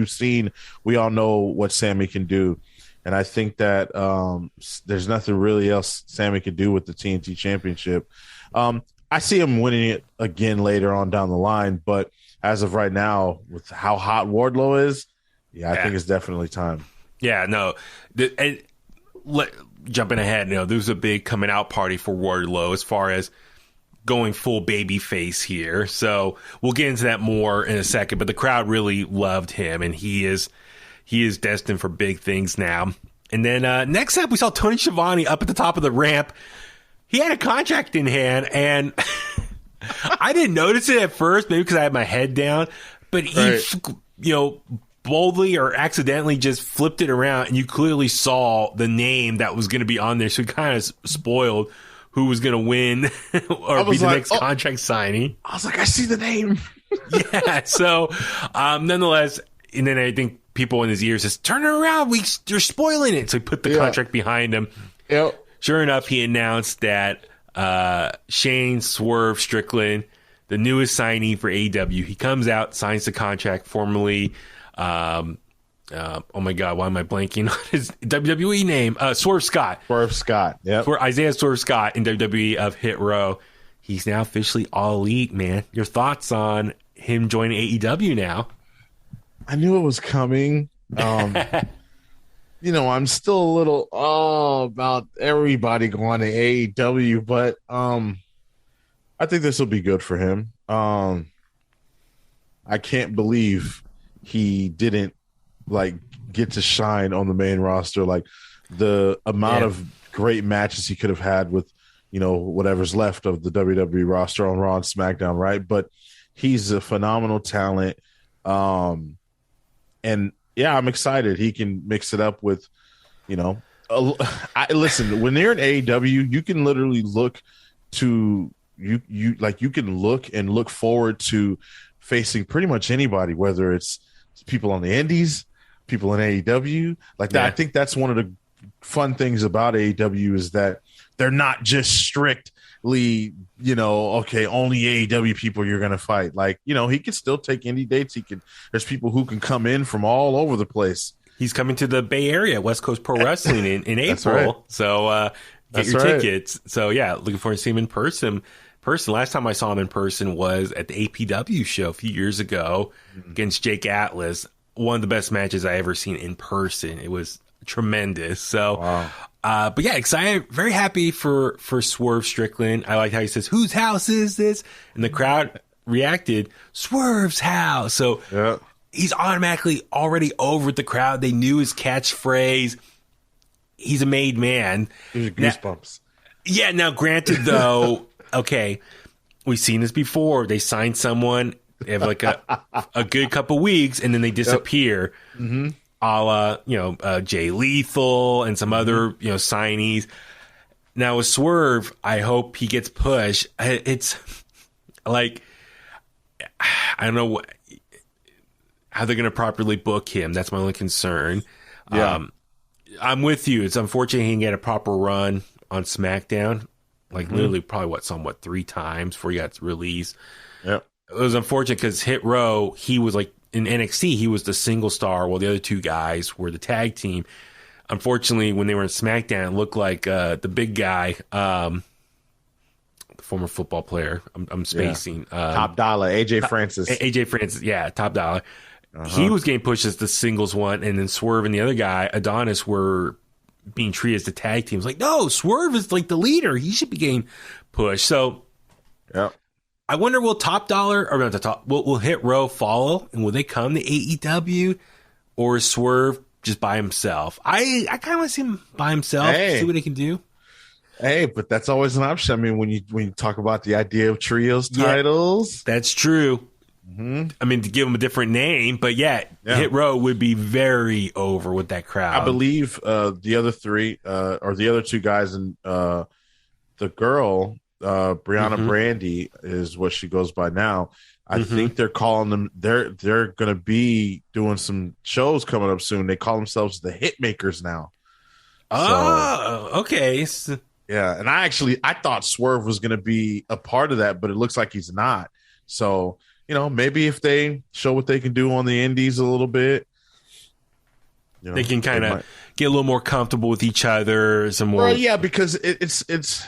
we all know what Sammy can do. And I think that there's nothing really else Sammy can do with the TNT championship. I see him winning it again later on down the line, but as of right now, with how hot Wardlow is, I think it's definitely time. Yeah, no. Jumping ahead, there was a big coming out party for Wardlow as far as going full baby face here. So we'll get into that more in a second, but the crowd really loved him, and he is destined for big things now. And then next up, we saw Tony Schiavone up at the top of the ramp. He had a contract in hand, and I didn't notice it at first, maybe because I had my head down, but he, boldly or accidentally just flipped it around, and you clearly saw the name that was going to be on there. So he kind of spoiled who was going to win or be the next contract signing. I was like, I see the name. Yeah. So, nonetheless, and then I think people in his ears says, turn it around. You're spoiling it. So he put the contract behind him. Yep. Sure enough, he announced that Shane Swerve Strickland, the newest signee for AEW, he comes out, signs the contract formally. Oh my God, why am I blanking on his WWE name? Swerve Scott. Swerve Scott. Yep. Isaiah Swerve Scott in WWE of Hit Row. He's now officially All Elite, man. Your thoughts on him joining AEW now? I knew it was coming. I'm still a little about everybody going to AEW, but I think this will be good for him. I can't believe he didn't get to shine on the main roster. Like the amount of great matches he could have had with, whatever's left of the WWE roster on Raw and SmackDown, right? But he's a phenomenal talent. And I'm excited. He can mix it up with, listen, when they're in AEW, you can literally look to you can look and look forward to facing pretty much anybody, whether it's people on the indies, people in AEW, like that. I think that's one of the fun things about AEW is that they're not just strictly, only AEW people you're going to fight. Like, he can still take indie dates. There's people who can come in from all over the place. He's coming to the Bay Area, West Coast Pro Wrestling in April. Right. So get your tickets. So looking forward to seeing him in person. Last time I saw him in person was at the APW show a few years ago against Jake Atlas. one of the best matches I ever seen in person. It was tremendous. So, Wow. but yeah, excited, very happy for Swerve Strickland. I like how he says, "Whose house is this?" And the crowd reacted, "Swerve's house." So Yeah. he's automatically already over with the crowd. They knew his catchphrase. He's a made man. There's goosebumps. Yeah. Now, granted, though, okay, we've seen this before. They sign someone, they have like a good couple weeks, and then they disappear. Yep. Mm-hmm. A la, Jay Lethal and some other, signees. Now with Swerve, I hope he gets pushed. It's like, I don't know how they're going to properly book him. That's my only concern. Yeah. I'm with you. It's unfortunate he didn't get a proper run on SmackDown. Like literally probably 3 times before he got released. Yep. It was unfortunate because Hit Row, he was like in NXT, he was the single star while the other two guys were the tag team. Unfortunately, when they were in SmackDown, it looked like the big guy, the former football player, I'm spacing. Top Dollar, AJ Francis. AJ Francis, yeah, Top Dollar. He was getting pushed as the singles one, and then Swerve and the other guy, Adonis, were being treated as the tag teams. Like, no, Swerve is like the leader. He should be getting pushed. So, yeah. I wonder, will Top Dollar, or not the top, will Hit Row follow, and will they come to AEW, or is Swerve just by himself? I kind of want to see him by himself, see what he can do. Hey, but that's always an option. I mean, when you talk about the idea of trios titles, that's true. Mm-hmm. I mean, to give him a different name, but Hit Row would be very over with that crowd. I believe the other three, or the other two guys, and the girl, Brianna Brandy is what she goes by now. I think they're calling them. They're going to be doing some shows coming up soon. They call themselves the Hitmakers now. Oh, okay. Yeah, and I thought Swerve was going to be a part of that, but it looks like he's not. So, maybe if they show what they can do on the indies a little bit, they can kind of get a little more comfortable with each other. Some more, well, yeah, because it's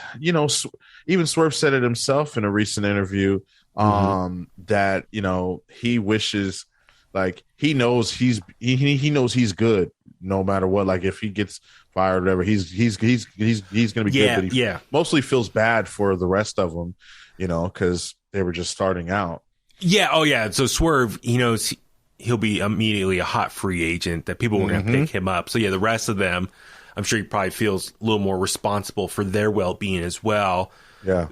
even Swerve said it himself in a recent interview that he wishes, like, he knows he's good no matter what. Like, if he gets fired or whatever, he's going to be good. But he mostly feels bad for the rest of them, because they were just starting out. Yeah. Oh, yeah. So Swerve, he knows he'll be immediately a hot free agent, that people were going to pick him up. So, yeah, the rest of them, I'm sure he probably feels a little more responsible for their well-being as well. Yeah.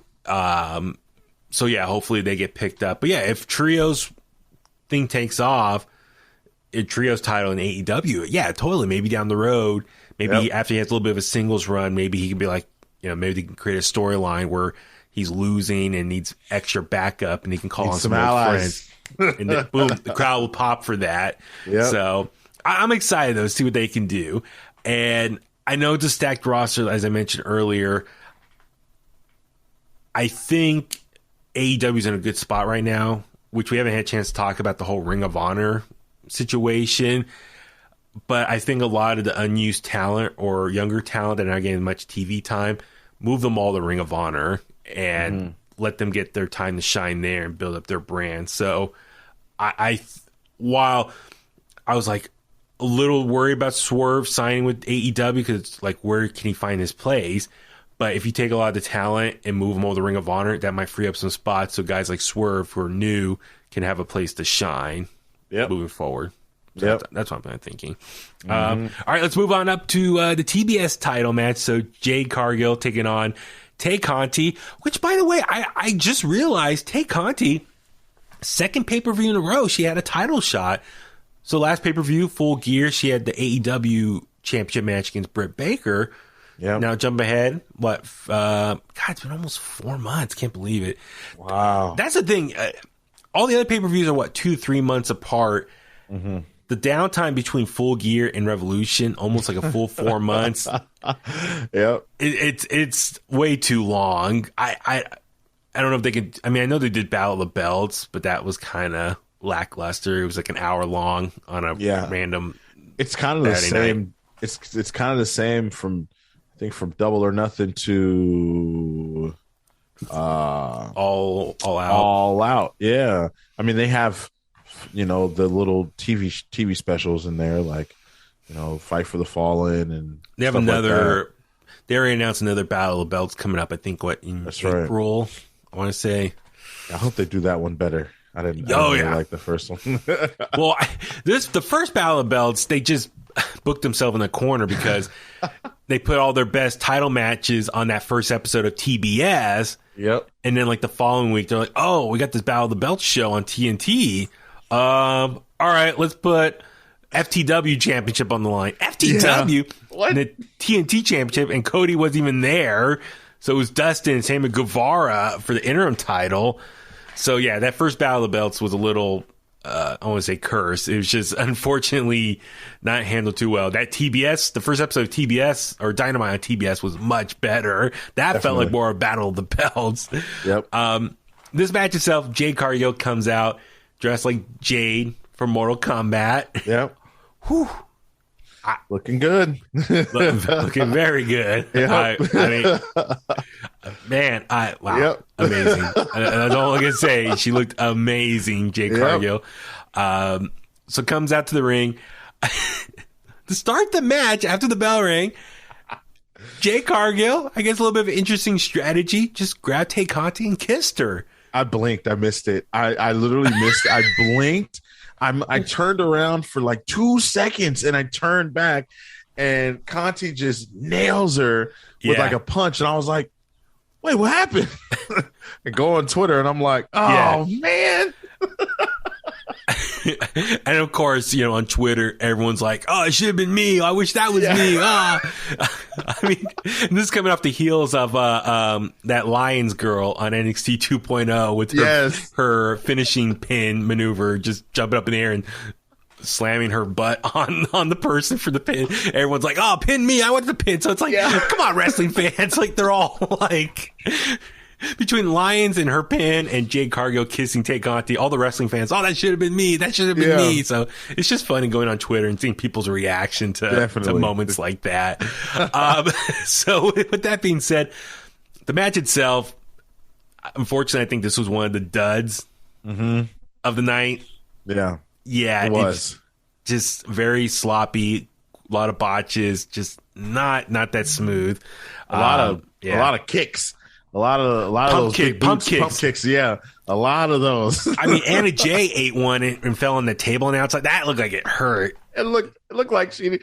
So, yeah, hopefully they get picked up. But, yeah, if Trio's thing takes off, a Trio's title in AEW, yeah, totally. Maybe down the road, maybe after he has a little bit of a singles run, maybe he can be like, maybe they can create a storyline where he's losing and needs extra backup, and he can call on some allies. Friends. And then, boom, the crowd will pop for that. Yep. So I'm excited, though, to see what they can do. And I know it's a stacked roster, as I mentioned earlier. I think AEW is in a good spot right now, which we haven't had a chance to talk about the whole Ring of Honor situation. But I think a lot of the unused talent or younger talent that are not getting much TV time, move them all to Ring of Honor and let them get their time to shine there and build up their brand. So while I was like a little worried about Swerve signing with AEW, because it's like, where can he find his place? But if you take a lot of the talent and move them all to Ring of Honor, that might free up some spots so guys like Swerve, who are new, can have a place to shine moving forward. So that's what I'm thinking. All right, let's move on up to the TBS title match. So Jade Cargill taking on Tay Conti, which, by the way, I just realized Tay Conti, second pay-per-view in a row, she had a title shot. So last pay-per-view, Full Gear, she had the AEW championship match against Britt Baker. Yeah. Now jump ahead. God, it's been almost 4 months. Can't believe it. Wow. That's the thing. All the other pay-per-views are 2-3 months apart. The downtime between Full Gear and Revolution, almost like a full 4 months. Yep. It's way too long. I don't know if they could. I mean, I know they did Battle of the Belts, but that was kind of lackluster. It was like an hour long on a random. It's kind of the same. Night. It's kind of the same from, I think, from Double or Nothing to All Out. All Out. Yeah. I mean, they have have, the little TV specials in there, like, Fight for the Fallen, and they have another. They already announced another Battle of the Belts coming up. I think in April. Right. I want to say. I hope they do that one better. I didn't really like the first one. Well, the first Battle of the Belts, they just booked themselves in a corner because they put all their best title matches on that first episode of TBS. Yep. And then the following week, they're like, "Oh, we got this Battle of the Belts show on TNT. All right, let's put FTW Championship on the line." FTW, what? The TNT Championship, and Cody wasn't even there. So it was Dustin and Sammy Guevara for the interim title. So yeah, that first Battle of the Belts was a little, I want to say curse. It was just unfortunately not handled too well. That TBS, the first episode of TBS or Dynamite on TBS was much better. That felt like more a Battle of the Belts. Yep. This match itself, Jade Cargill comes out dressed like Jade from Mortal Kombat. Yep. Whew. Looking good. Looking very good. Yep. I mean, man, wow. Yep. Amazing. That's all I can say. She looked amazing, Jade Cargill. So comes out to the ring. To start the match after the bell rang, Jade Cargill, I guess a little bit of an interesting strategy, just grabbed Tay Conti and kissed her. I blinked. I missed it. I literally missed it. I blinked. I turned around for like 2 seconds and I turned back and Conti just nails her with like a punch. And I was like, wait, what happened? I go on Twitter and I'm like, oh, man. And of course, on Twitter, everyone's like, "Oh, it should have been me. I wish that was me." I mean, this is coming off the heels of that Lions girl on NXT 2.0 with her finishing pin maneuver, just jumping up in the air and slamming her butt on the person for the pin. Everyone's like, "Oh, pin me. I want the pin." So it's like, come on, wrestling fans. Like, they're all like... Between Lions and her pin and Jade Cargill kissing Tay Conti, all the wrestling fans, "Oh, that should have been me. That should have been me." So it's just funny going on Twitter and seeing people's reaction to moments like that. So with that being said, the match itself, unfortunately, I think this was one of the duds of the night. Yeah. Yeah. It was. Just very sloppy, a lot of botches, just not that smooth. A lot of kicks. A lot of those big pump kicks. Yeah, a lot of those. I mean, Anna Jay ate one and fell on the table on the outside. That looked like it hurt. It looked like she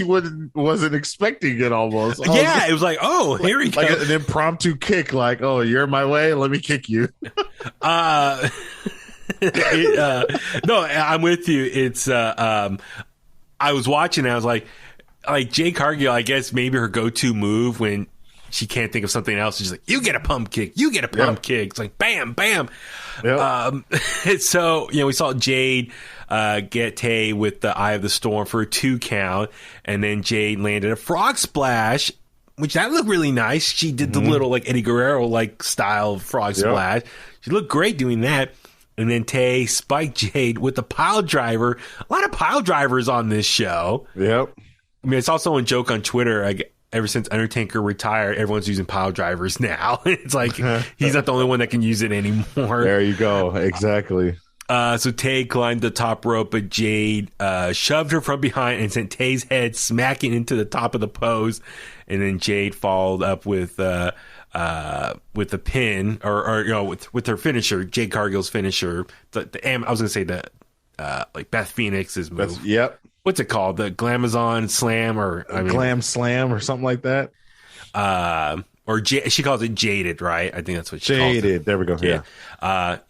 wasn't expecting it almost. Yeah, it was like, oh, here we go. Like an impromptu kick, like, "Oh, you're in my way, let me kick you." No, I'm with you. It's I was watching and I was like Jade Cargill, I guess maybe her go-to move when she can't think of something else. She's like, "You get a pump kick. You get a pump kick." It's like, bam, bam. Yep. So, we saw Jade get Tay with the Eye of the Storm for a 2 count. And then Jade landed a frog splash, which that looked really nice. She did the little Eddie Guerrero style frog splash. She looked great doing that. And then Tay spiked Jade with the pile driver. A lot of pile drivers on this show. Yep. I mean, it's also a joke on Twitter. Ever since Undertaker retired, everyone's using pile drivers now. It's like he's not the only one that can use it anymore. There you go. Exactly. So Tay climbed the top rope, but Jade shoved her from behind and sent Tay's head smacking into the top of the post. And then Jade followed up with the pin or with her finisher, Jade Cargill's finisher. I was gonna say Beth Phoenix's move. Yep. What's it called? The Glamazon Slam Glam Slam or something like that. She calls it Jaded, right? I think that's what she calls it. Jaded. There we go. Yeah.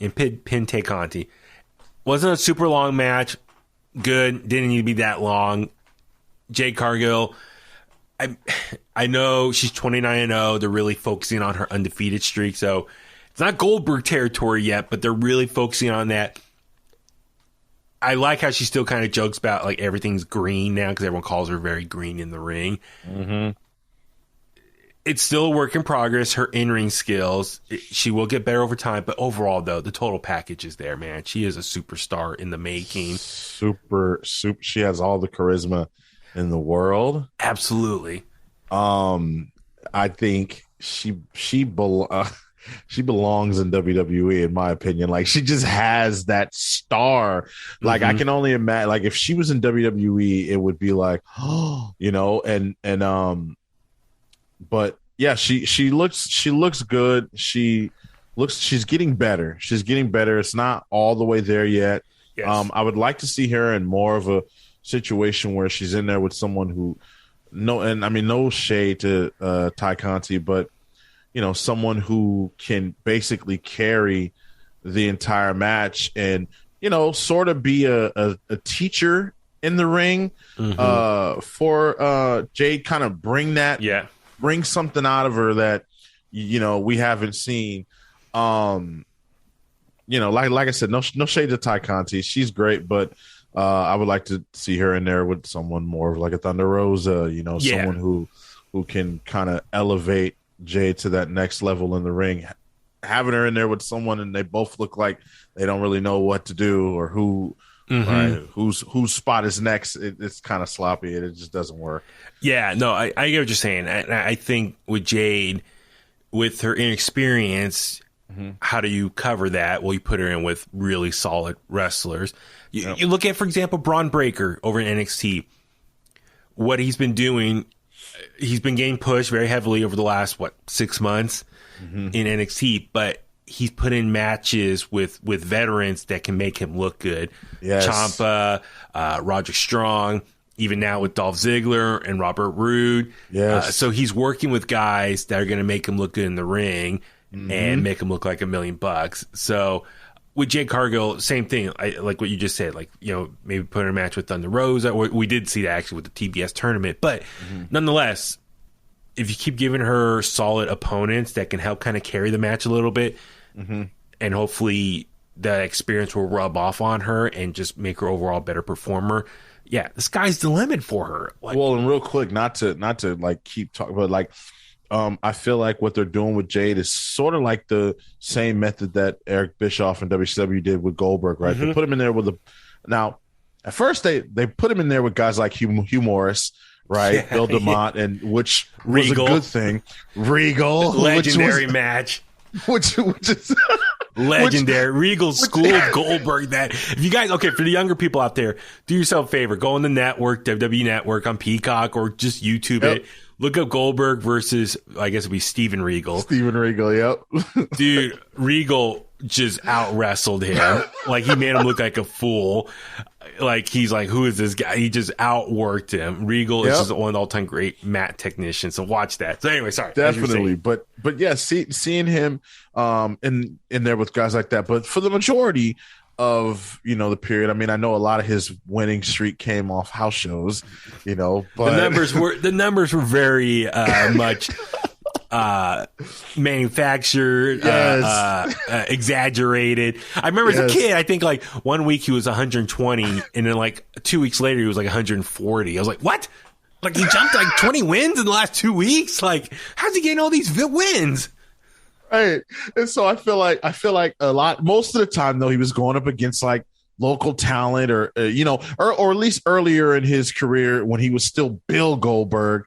And pin Tay Conti. Wasn't a super long match. Good. Didn't need to be that long. Jade Cargill, I know she's 29-0. They're really focusing on her undefeated streak. So it's not Goldberg territory yet, but they're really focusing on that. I like how she still kind of jokes about everything's green now because everyone calls her very green in the ring. Mm-hmm. It's still a work in progress. Her in-ring skills, she will get better over time. But overall, though, the total package is there, man. She is a superstar in the making. Super. She has all the charisma in the world. Absolutely. I think she she belongs in WWE, in my opinion. Like, she just has that star. Like, I can only imagine, like, if she was in WWE, it would be like, oh, you know, but yeah, she looks good. She's getting better. She's getting better. It's not all the way there yet. Yes. I would like to see her in more of a situation where she's in there with someone who, no shade to Ty Conti, but you know, someone who can basically carry the entire match and, you know, sort of be a teacher in the ring for Jade, kind of bring something out of her that, you know, we haven't seen. You know, like I said, no shade to Ty Conti. She's great, but I would like to see her in there with someone more of like a Thunder Rosa, you know, someone who can kind of elevate Jade to that next level in the ring. Having her in there with someone and they both look like they don't really know what to do or whose spot is next, it's kind of sloppy and it just doesn't work. Yeah, no, I get what you're saying. I think with Jade, with her inexperience, how do you cover that? Well, you put her in with really solid wrestlers. You look at, for example, Braun Breaker over in NXT. What he's been doing, he's been getting pushed very heavily over the last, 6 months in NXT, but he's put in matches with veterans that can make him look good. Yes. Ciampa, Roderick Strong, even now with Dolph Ziggler and Robert Roode. Yes. So he's working with guys that are going to make him look good in the ring and make him look like $1 million. So with Jade Cargill, same thing. I like what you just said. Like, you know, maybe put her in a match with Thunder Rosa. We did see that actually with the TBS tournament. But nonetheless, if you keep giving her solid opponents that can help kind of carry the match a little bit, and hopefully that experience will rub off on her and just make her overall a better performer. Yeah, the sky's the limit for her. Like, well, and real quick, not to like keep talking, but like, I feel like what they're doing with Jade is sort of like the same method that Eric Bischoff and WCW did with Goldberg, right? They put him in there now, at first they put him in there with guys like Hugh Morris, right? Bill DeMott, and which was Regal. a good thing. Regal. legendary match. Which is legendary. Regal schooled Goldberg that. If you guys, okay, for the younger people out there, do yourself a favor. Go on the network, WWE Network, on Peacock, or just YouTube it. Look up Goldberg versus, I guess it'd be Steven Regal. Steven Regal, yep. Dude, Regal just out-wrestled him. Like, he made him look like a fool. Like, he's like, who is this guy? He just outworked him. Regal is just one of the all-time great mat technicians. So watch that. So anyway, sorry. Definitely. But yeah, seeing him in there with guys like that. But for the majority of, you know, the period, I mean, I know a lot of his winning streak came off house shows, you know, but the numbers were very much manufactured, exaggerated. I remember as a kid, I think like 1 week he was 120, and then like 2 weeks later he was like 140. I was like, what? Like, he jumped like 20 wins in the last 2 weeks? Like, how's he getting all these wins? Right. And so I feel like a lot, most of the time though, he was going up against like local talent or you know, or at least earlier in his career when he was still Bill Goldberg.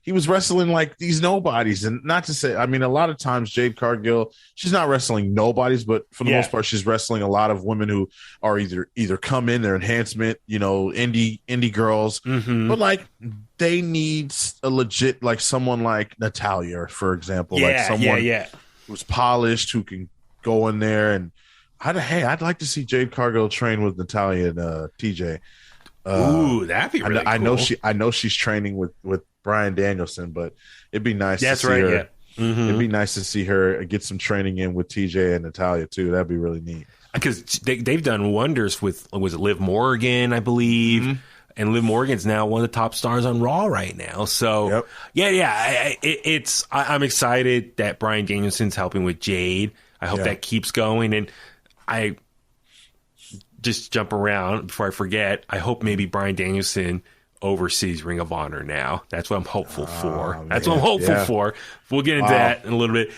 He was wrestling like these nobodies, and not to say, I mean, a lot of times Jade Cargill, she's not wrestling nobodies, but for the most part, she's wrestling a lot of women who are either come in their enhancement, you know, indie girls, but like they need a legit, like someone like Natalya, for example, like someone who's polished, who can go in there and I'd like to see Jade Cargill train with Natalya and TJ. Ooh, that'd be really cool. I know she's training with Bryan Danielson, but it'd be nice to see her. Yeah. It'd be nice to see her get some training in with TJ and Natalya too. That'd be really neat. Because they've done wonders with, was it Liv Morgan, I believe, and Liv Morgan's now one of the top stars on Raw right now. So I'm excited that Bryan Danielson's helping with Jade. I hope that keeps going, and I just jump around before I forget. I hope maybe Bryan Danielson oversees Ring of Honor now. That's what I'm hopeful for. Man. That's what I'm hopeful for. We'll get into that in a little bit.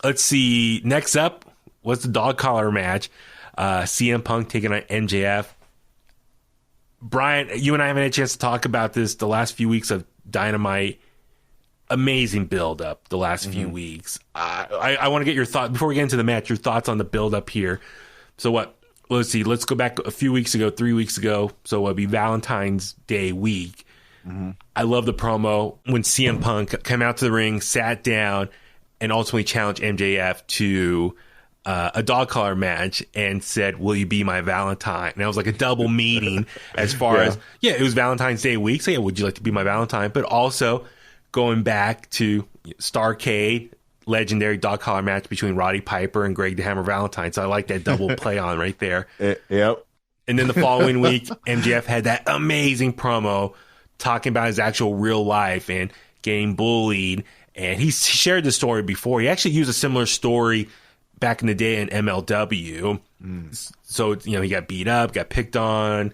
Let's see. Next up, what's the dog collar match? CM Punk taking on MJF. Brian, you and I haven't had a chance to talk about this the last few weeks of Dynamite. amazing build up the last few weeks. I want to get your thoughts before we get into the match. Your thoughts on the build up here. So what? Let's see. Let's go back a few weeks ago, 3 weeks ago. So it'll be Valentine's Day week. I love the promo when CM Punk came out to the ring, sat down, and ultimately challenged MJF to a dog collar match and said, "Will you be my Valentine?" And that was like a double meaning as far as, it was Valentine's Day week. So, would you like to be my Valentine? But also going back to Starrcade, legendary dog collar match between Roddy Piper and Greg the Hammer Valentine. So I like that double play on right there. Yep. And then the following week, MJF had that amazing promo talking about his actual real life and getting bullied. And he shared the story before. He actually used a similar story back in the day in MLW. So, he got beat up, got picked on.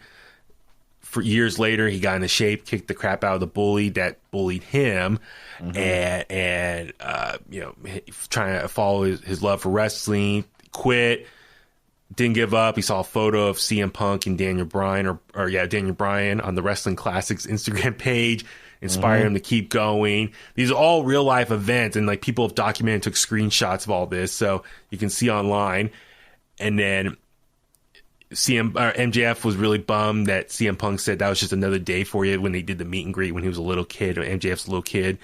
For years later, he got into shape, kicked the crap out of the bully that bullied him, and trying to follow his love for wrestling, quit, didn't give up. He saw a photo of CM Punk and Daniel Bryan, Daniel Bryan on the Wrestling Classics Instagram page, inspired him to keep going. These are all real life events, and like people have documented, took screenshots of all this, so you can see online. And then MJF was really bummed that CM Punk said that was just another day for you when they did the meet and greet when he was a little kid, or MJF's a little kid.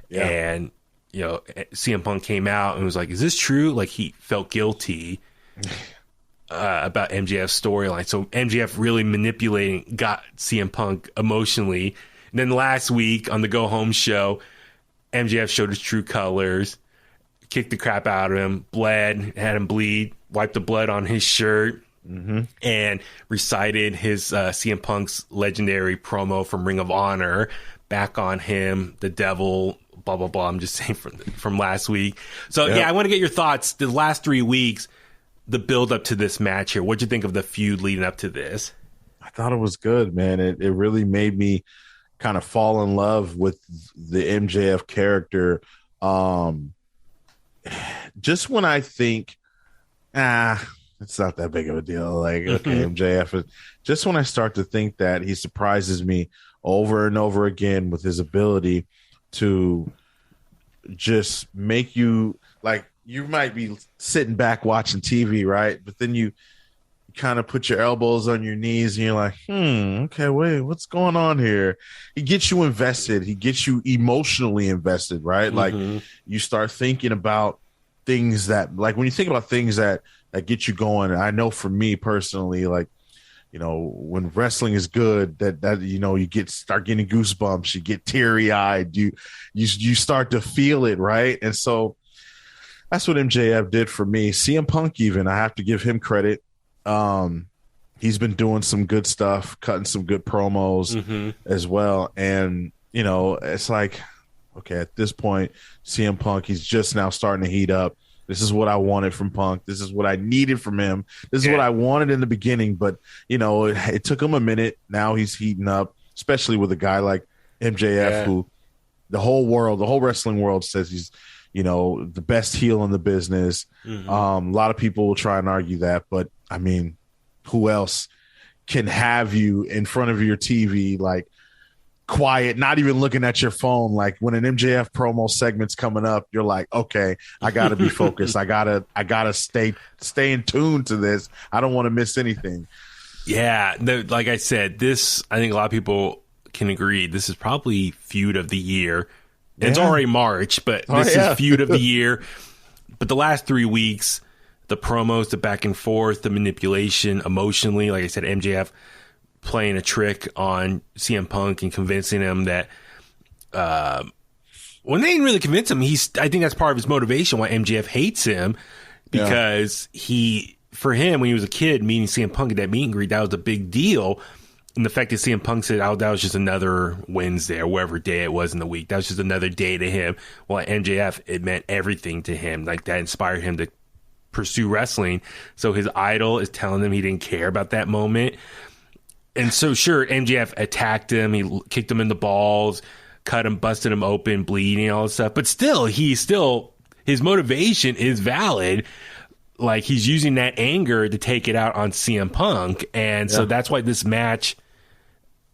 Yeah. And, CM Punk came out and was like, "Is this true?" Like, he felt guilty about MJF's storyline. So MJF really got CM Punk emotionally. And then last week on the Go Home show, MJF showed his true colors, kicked the crap out of him, bled, had him bleed, wiped the blood on his shirt. And recited his CM Punk's legendary promo from Ring of Honor, back on him, the devil, blah, blah, blah. I'm just saying from last week. So, I want to get your thoughts. The last 3 weeks, the build up to this match here. What'd you think of the feud leading up to this? I thought it was good, man. It really made me kind of fall in love with the MJF character. Just when I think, it's not that big of a deal. Like, okay, MJF. Just when I start to think that, he surprises me over and over again with his ability to just make you, like, you might be sitting back watching TV, right? But then you kind of put your elbows on your knees and you're like, okay, wait, what's going on here? He gets you invested. He gets you emotionally invested, right? Like, you start thinking about things that, like, when you think about things that get you going. I know for me personally, like, when wrestling is good, that you start getting goosebumps, you get teary eyed, you start to feel it, right? And so that's what MJF did for me. CM Punk, even, I have to give him credit. He's been doing some good stuff, cutting some good promos as well. And it's like, okay, at this point, CM Punk, he's just now starting to heat up. This is what I wanted from Punk. This is what I needed from him. This is what I wanted in the beginning. But, it took him a minute. Now he's heating up, especially with a guy like MJF, who the whole wrestling world says he's, the best heel in the business. A lot of people will try and argue that. But, I mean, who else can have you in front of your TV, like, quiet, not even looking at your phone? Like, when an MJF promo segment's coming up, you're like, okay, I gotta be focused. I gotta stay in tune to this. I don't want to miss anything. Yeah, like I said, I think a lot of people can agree, this is probably feud of the year. It's already March, but this is feud of the year. But the last 3 weeks, the promos, the back and forth, the manipulation emotionally, like I said, MJF playing a trick on CM Punk and convincing him that when they didn't really convince him, I think that's part of his motivation why MJF hates him, because for him, when he was a kid, meeting CM Punk at that meet and greet, that was a big deal. And the fact that CM Punk said, that was just another Wednesday or whatever day it was in the week, that was just another day to him. Well, at MJF, it meant everything to him. Like, that inspired him to pursue wrestling. So his idol is telling him he didn't care about that moment. And so, sure, MJF attacked him. He kicked him in the balls, cut him, busted him open, bleeding, all this stuff. But still, his motivation is valid. Like, he's using that anger to take it out on CM Punk. And so that's why this match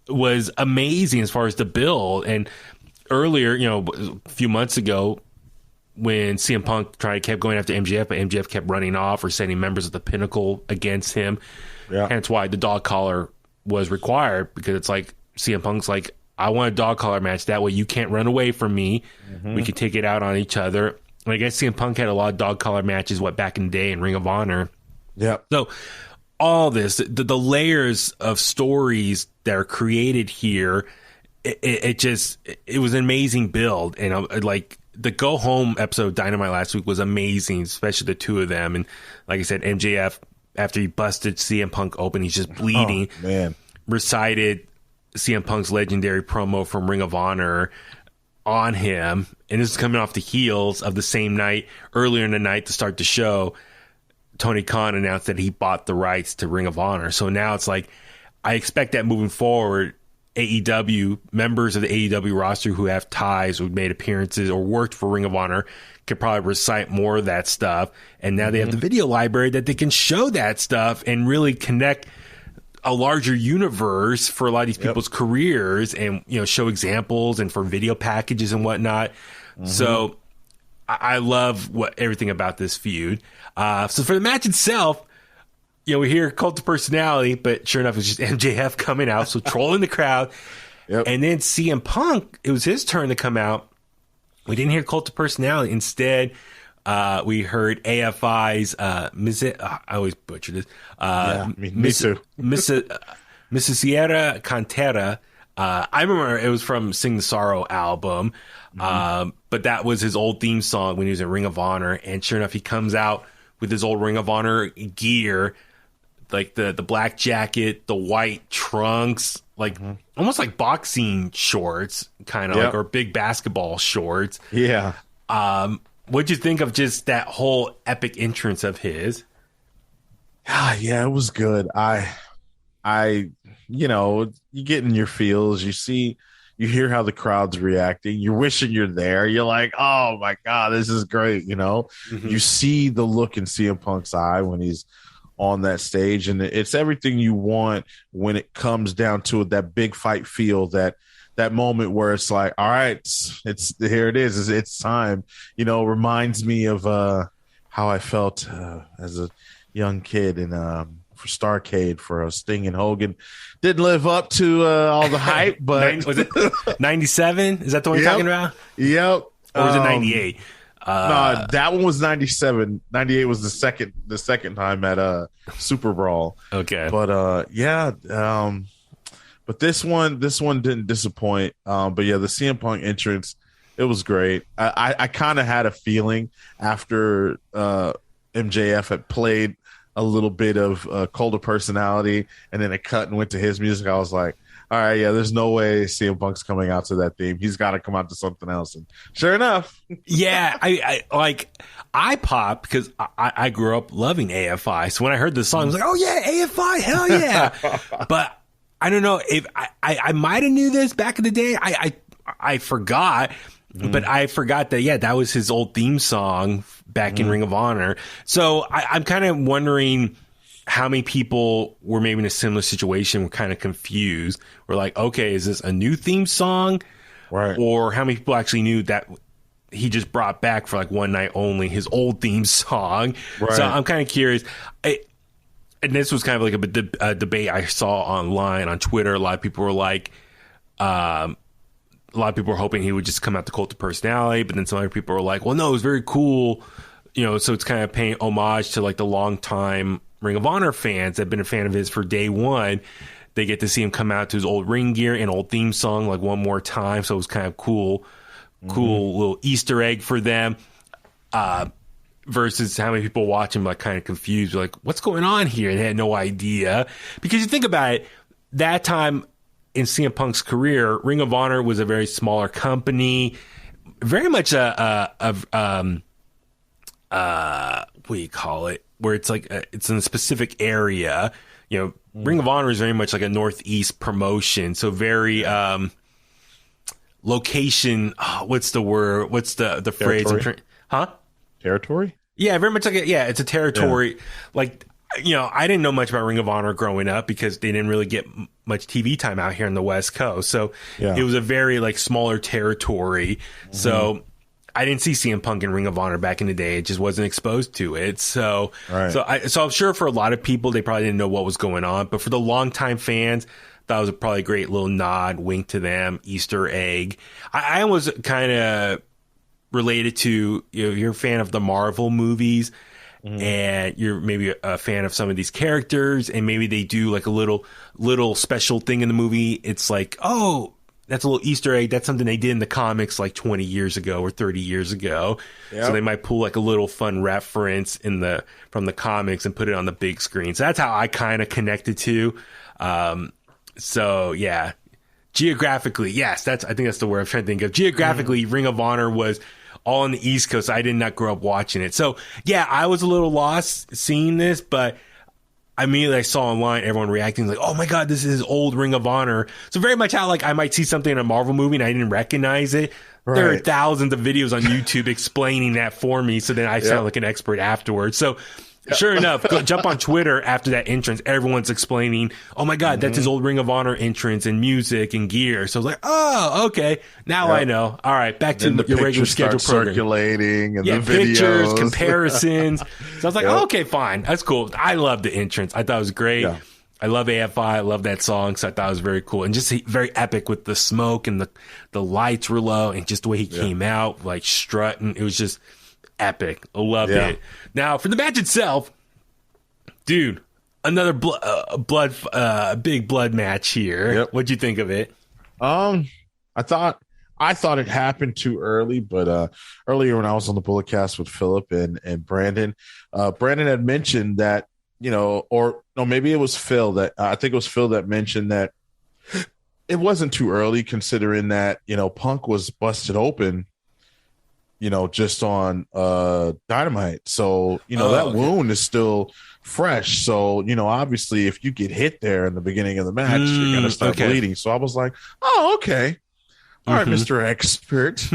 was amazing as far as the build. And earlier, a few months ago, when CM Punk kept going after MJF, but MJF kept running off or sending members of the Pinnacle against him. Yeah. Hence why the dog collar was required, because it's like CM Punk's like, I want a dog collar match. That way you can't run away from me. Mm-hmm. We can take it out on each other. And I guess CM Punk had a lot of dog collar matches, back in the day in Ring of Honor. Yeah. So all this, the layers of stories that are created here, it was an amazing build. And like, the Go Home episode of Dynamite last week was amazing, especially the two of them. And like I said, MJF, after he busted CM Punk open, he's just bleeding. Oh, man. Recited CM Punk's legendary promo from Ring of Honor on him. And this is coming off the heels of the same night, earlier in the night to start the show, Tony Khan announced that he bought the rights to Ring of Honor. So now it's like, I expect that moving forward, AEW, members of the AEW roster who have ties or made appearances or worked for Ring of Honor could probably recite more of that stuff. And now they have the video library that they can show that stuff and really connect a larger universe for a lot of these people's careers and, show examples and for video packages and whatnot. Mm-hmm. So I love everything about this feud. So for the match itself, we hear Cult of Personality, but sure enough, it's just MJF coming out, so trolling the crowd. Yep. And then CM Punk, it was his turn to come out. We didn't hear Cult of Personality. Instead, we heard AFI's I always butcher this. Me too. Mrs. Sierra Cantera. I remember it was from Sing the Sorrow album, but that was his old theme song when he was in Ring of Honor. And sure enough, he comes out with his old Ring of Honor gear, like the black jacket, the white trunks, like almost like boxing shorts, kind of like, or big basketball shorts. Yeah. What'd you think of just that whole epic entrance of his? Yeah, it was good. You get in your feels, you hear how the crowd's reacting. You're wishing you're there. You're like, oh my God, this is great. You see the look in CM Punk's eye when he's on that stage, and it's everything you want when it comes down to it, that big fight feel, that moment where it's like, all right, it's here it is. It's time. Reminds me of how I felt as a young kid in for Starrcade for Sting and Hogan. Didn't live up to all the hype, but was it 97? Is that the one you're talking about? Yep. Or was it 98? No, that one was 97. 98 was the second time at Super Brawl. Okay. But but this one didn't disappoint. But yeah, the CM Punk entrance, it was great. I kind of had a feeling after MJF had played a little bit of Cult of Personality, and then it cut and went to his music. I was like, all right, yeah, there's no way CM Punk's coming out to that theme. He's got to come out to something else. And sure enough. Yeah, I popped because I grew up loving AFI. So when I heard the song, I was like, oh yeah, AFI, hell yeah. But I don't know if I might have knew this back in the day. I forgot. But I forgot that, that was his old theme song back in Ring of Honor. So I'm kind of wondering how many people were maybe in a similar situation, were kind of confused. We're like, okay, is this a new theme song? Right. Or how many people actually knew that he just brought back for like one night only his old theme song? Right. So I'm kind of curious. And this was kind of like a debate I saw online on Twitter. A lot of people were like, a lot of people were hoping he would just come out to Cult of Personality, but then some other people were like, well, no, it was very cool. So it's kind of paying homage to like the longtime Ring of Honor fans that have been a fan of his for day one. They get to see him come out to his old ring gear and old theme song like one more time. So it was kind of cool little Easter egg for them. Versus how many people watch him like kind of confused, like, what's going on here? And they had no idea. Because you think about it, that time in CM Punk's career, Ring of Honor was a very smaller company, very much what do you call it? Where it's like it's in a specific area. Ring of Honor is very much like a Northeast promotion, so very location. What's the word? What's the phrase? Territory? Yeah, very much like it's a territory. Yeah. Like, I didn't know much about Ring of Honor growing up because they didn't really get much TV time out here in the West Coast. So it was a very like smaller territory. Mm-hmm. So I didn't see CM Punk in Ring of Honor back in the day. It just wasn't exposed to it. So, so I'm sure for a lot of people, they probably didn't know what was going on. But for the longtime fans, that was probably a great little nod, wink to them, Easter egg. I was kind of related to, you're a fan of the Marvel movies, and you're maybe a fan of some of these characters, and maybe they do like a little special thing in the movie. It's like, oh, that's a little Easter egg. That's something they did in the comics like 20 years ago or 30 years ago. Yep. So they might pull like a little fun reference from the comics and put it on the big screen. So that's how I kind of connected to. So yeah, geographically, yes, I think that's the word I'm trying to think of. Geographically, Ring of Honor was all on the East Coast. I did not grow up watching it. So yeah, I was a little lost seeing this, but I saw online everyone reacting like, oh my God, this is old Ring of Honor. So very much how like I might see something in a Marvel movie and I didn't recognize it. Right. There are thousands of videos on YouTube explaining that for me. So then I sound like an expert afterwards. So sure enough, jump on Twitter after that entrance. Everyone's explaining, oh my God, that's his old Ring of Honor entrance and music and gear. So I was like, oh, okay. Now I know. All right, back to your regular schedule program. Circulating and the videos. Pictures, comparisons. So I was like, oh, okay, fine. That's cool. I love the entrance. I thought it was great. Yeah. I love AFI. I love that song. So I thought it was very cool. And just very epic with the smoke and the lights were low and just the way he came out, like strutting. It was just epic. I loved it. Now for the match itself, dude, another big blood match here. Yep. What'd you think of it? I thought it happened too early, but earlier when I was on the Bullet Cast with Philip and Brandon, Brandon had mentioned that, or no, maybe it was Phil that I think it was Phil that mentioned that it wasn't too early considering that, Punk was busted open, just on Dynamite. So, that wound is still fresh. So, obviously if you get hit there in the beginning of the match, you're going to start bleeding. So I was like, oh, okay. All right, Mr. Expert.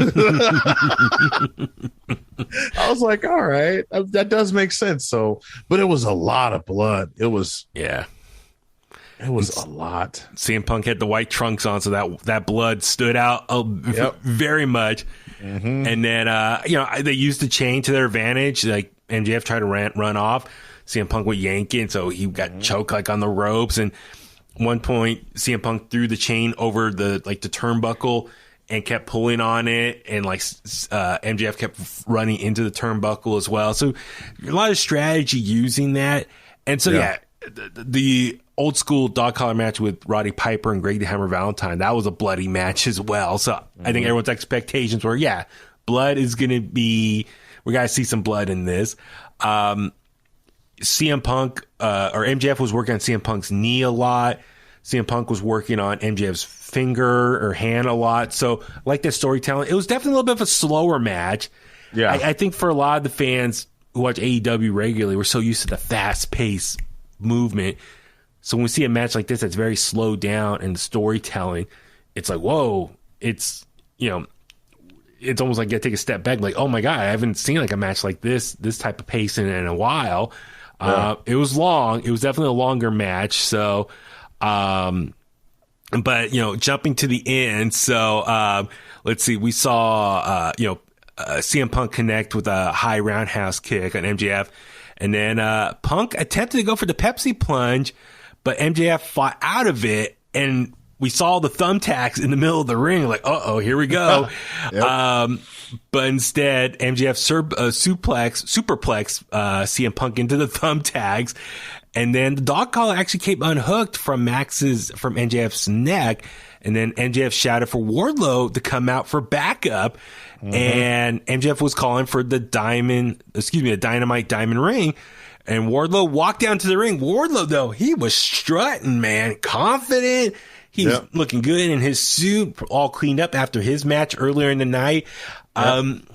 I was like, all right, that does make sense. So, but it was a lot of blood. It was a lot. CM Punk had the white trunks on, so that blood stood out very much. Mm-hmm. And then, they used the chain to their advantage. Like MJF tried to run off. CM Punk would yank it, so he got choked like on the ropes. And one point, CM Punk threw the chain over the turnbuckle and kept pulling on it, and MJF kept running into the turnbuckle as well. So a lot of strategy using that. And so the old school dog collar match with Roddy Piper and Greg the Hammer Valentine, that was a bloody match as well. So I think everyone's expectations were, blood is going to be, we got to see some blood in this. CM Punk or MJF was working on CM Punk's knee a lot. CM Punk was working on MJF's finger or hand a lot. So I like that storytelling. It was definitely a little bit of a slower match. Yeah. I think for a lot of the fans who watch AEW regularly, we're so used to the fast paced movement. So when we see a match like this that's very slowed down and the storytelling, it's like, whoa, it's almost like you gotta take a step back, like, oh my God, I haven't seen like a match like this type of pacing in a while. It was long. It was definitely a longer match. So, but jumping to the end. So, let's see, we saw, CM Punk connect with a high roundhouse kick on MJF. And then, Punk attempted to go for the Pepsi plunge, but MJF fought out of it. And we saw the thumbtacks in the middle of the ring, like, here we go. But instead, MJF superplex CM Punk into the thumbtacks. And then the dog collar actually came unhooked from MJF's neck. And then MJF shouted for Wardlow to come out for backup. Mm-hmm. And MJF was calling for the Dynamite Diamond Ring. And Wardlow walked down to the ring. Wardlow, though, he was strutting, man, confident. He was looking good in his suit, all cleaned up after his match earlier in the night.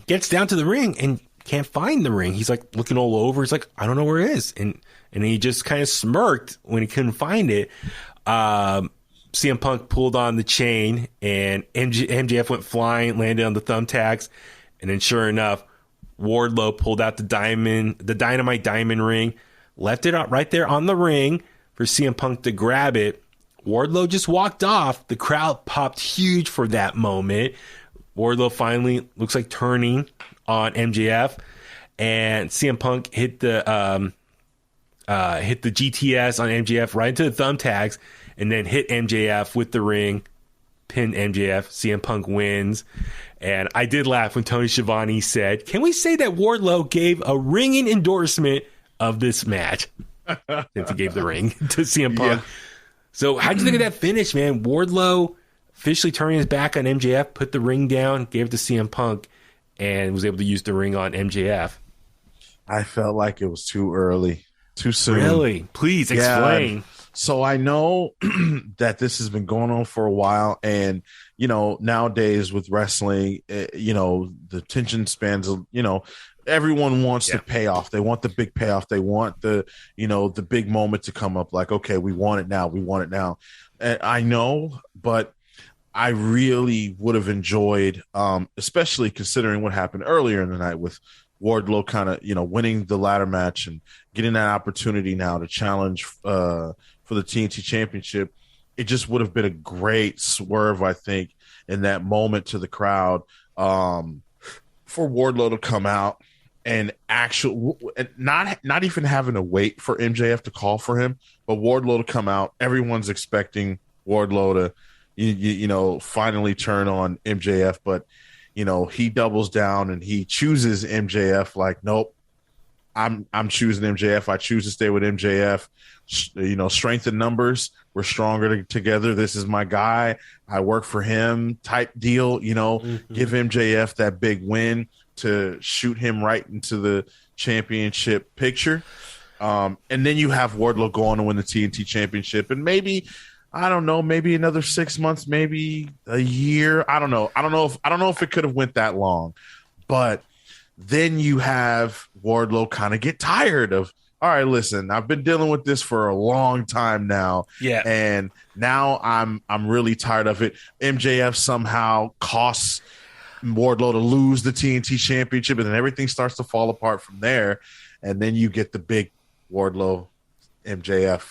Gets down to the ring and can't find the ring. He's like looking all over. He's like, I don't know where it is. And he just kind of smirked when he couldn't find it. CM Punk pulled on the chain and MJF went flying, landed on the thumbtacks. And then sure enough, Wardlow pulled out the Dynamite Diamond Ring, left it out right there on the ring for CM Punk to grab it. Wardlow just walked off. The crowd popped huge for that moment. Wardlow finally looks like turning on MJF, and CM Punk hit the GTS on MJF right into the thumbtacks, and then hit MJF with the ring, pinned MJF. CM Punk wins. And I did laugh when Tony Schiavone said, "Can we say that Wardlow gave a ringing endorsement of this match?" Since he gave the ring to CM Punk. Yeah. So how'd you think of that finish, man? Wardlow officially turning his back on MJF, put the ring down, gave it to CM Punk, and was able to use the ring on MJF. I felt like it was too early, too soon. Really? Please explain. Yeah. So I know that this has been going on for a while, and nowadays with wrestling, the attention spans, everyone wants the payoff. They want the big payoff. They want the big moment to come up. Like, okay, we want it now. We want it now. And I know, but I really would have enjoyed, especially considering what happened earlier in the night with Wardlow kind of, winning the ladder match and getting that opportunity now to challenge for the TNT Championship. It just would have been a great swerve, I think, in that moment to the crowd, for Wardlow to come out and not even having to wait for MJF to call for him, but Wardlow to come out. Everyone's expecting Wardlow to finally turn on MJF, but he doubles down and he chooses MJF. Like, nope, I'm choosing MJF. I choose to stay with MJF. Strength in numbers. We're stronger together. This is my guy. I work for him type deal. Give MJF that big win to shoot him right into the championship picture. And then you have Wardlow go on to win the TNT Championship, and maybe, I don't know, maybe another 6 months, maybe a year. I don't know. I don't know if it could have went that long, but then you have Wardlow kind of get tired of, all right, listen, I've been dealing with this for a long time now. Yeah. And now I'm really tired of it. MJF somehow costs Wardlow to lose the TNT Championship, and then everything starts to fall apart from there. And then you get the big Wardlow MJF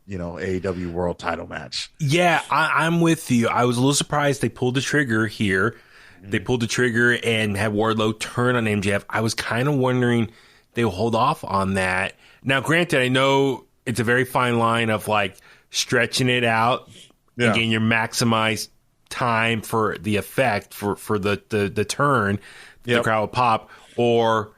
AEW World Title match. Yeah, I'm with you. I was a little surprised they pulled the trigger here. They pulled the trigger and had Wardlow turn on MJF. I was kind of wondering they will hold off on that. Now, granted, I know it's a very fine line of like stretching it out and getting your maximized time for the effect for the turn, the crowd will pop, or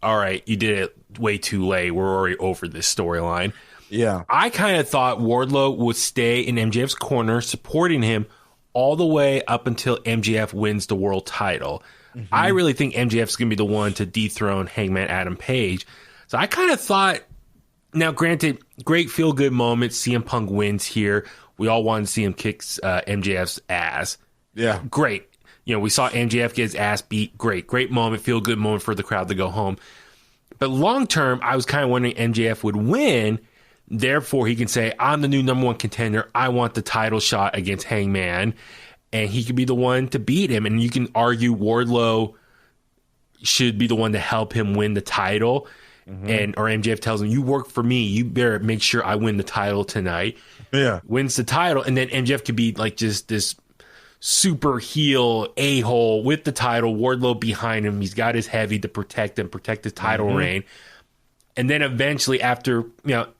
all right, you did it way too late. We're already over this storyline. Yeah. I kind of thought Wardlow would stay in MJF's corner, supporting him all the way up until MJF wins the world title. Mm-hmm. I really think MJF's going to be the one to dethrone Hangman Adam Page. So I kind of thought, now granted, great feel-good moment. CM Punk wins here. We all wanted to see him kick MJF's ass. Yeah. Great. We saw MJF get his ass beat. Great moment, feel-good moment for the crowd to go home. But long-term, I was kind of wondering MJF would win. Therefore, he can say, I'm the new number one contender. I want the title shot against Hangman. And he could be the one to beat him. And you can argue Wardlow should be the one to help him win the title. Mm-hmm. Or MJF tells him, you work for me. You better make sure I win the title tonight. Yeah. Wins the title. And then MJF could be like just this super heel a-hole with the title. Wardlow behind him. He's got his heavy to protect him, protect the title reign. And then eventually, after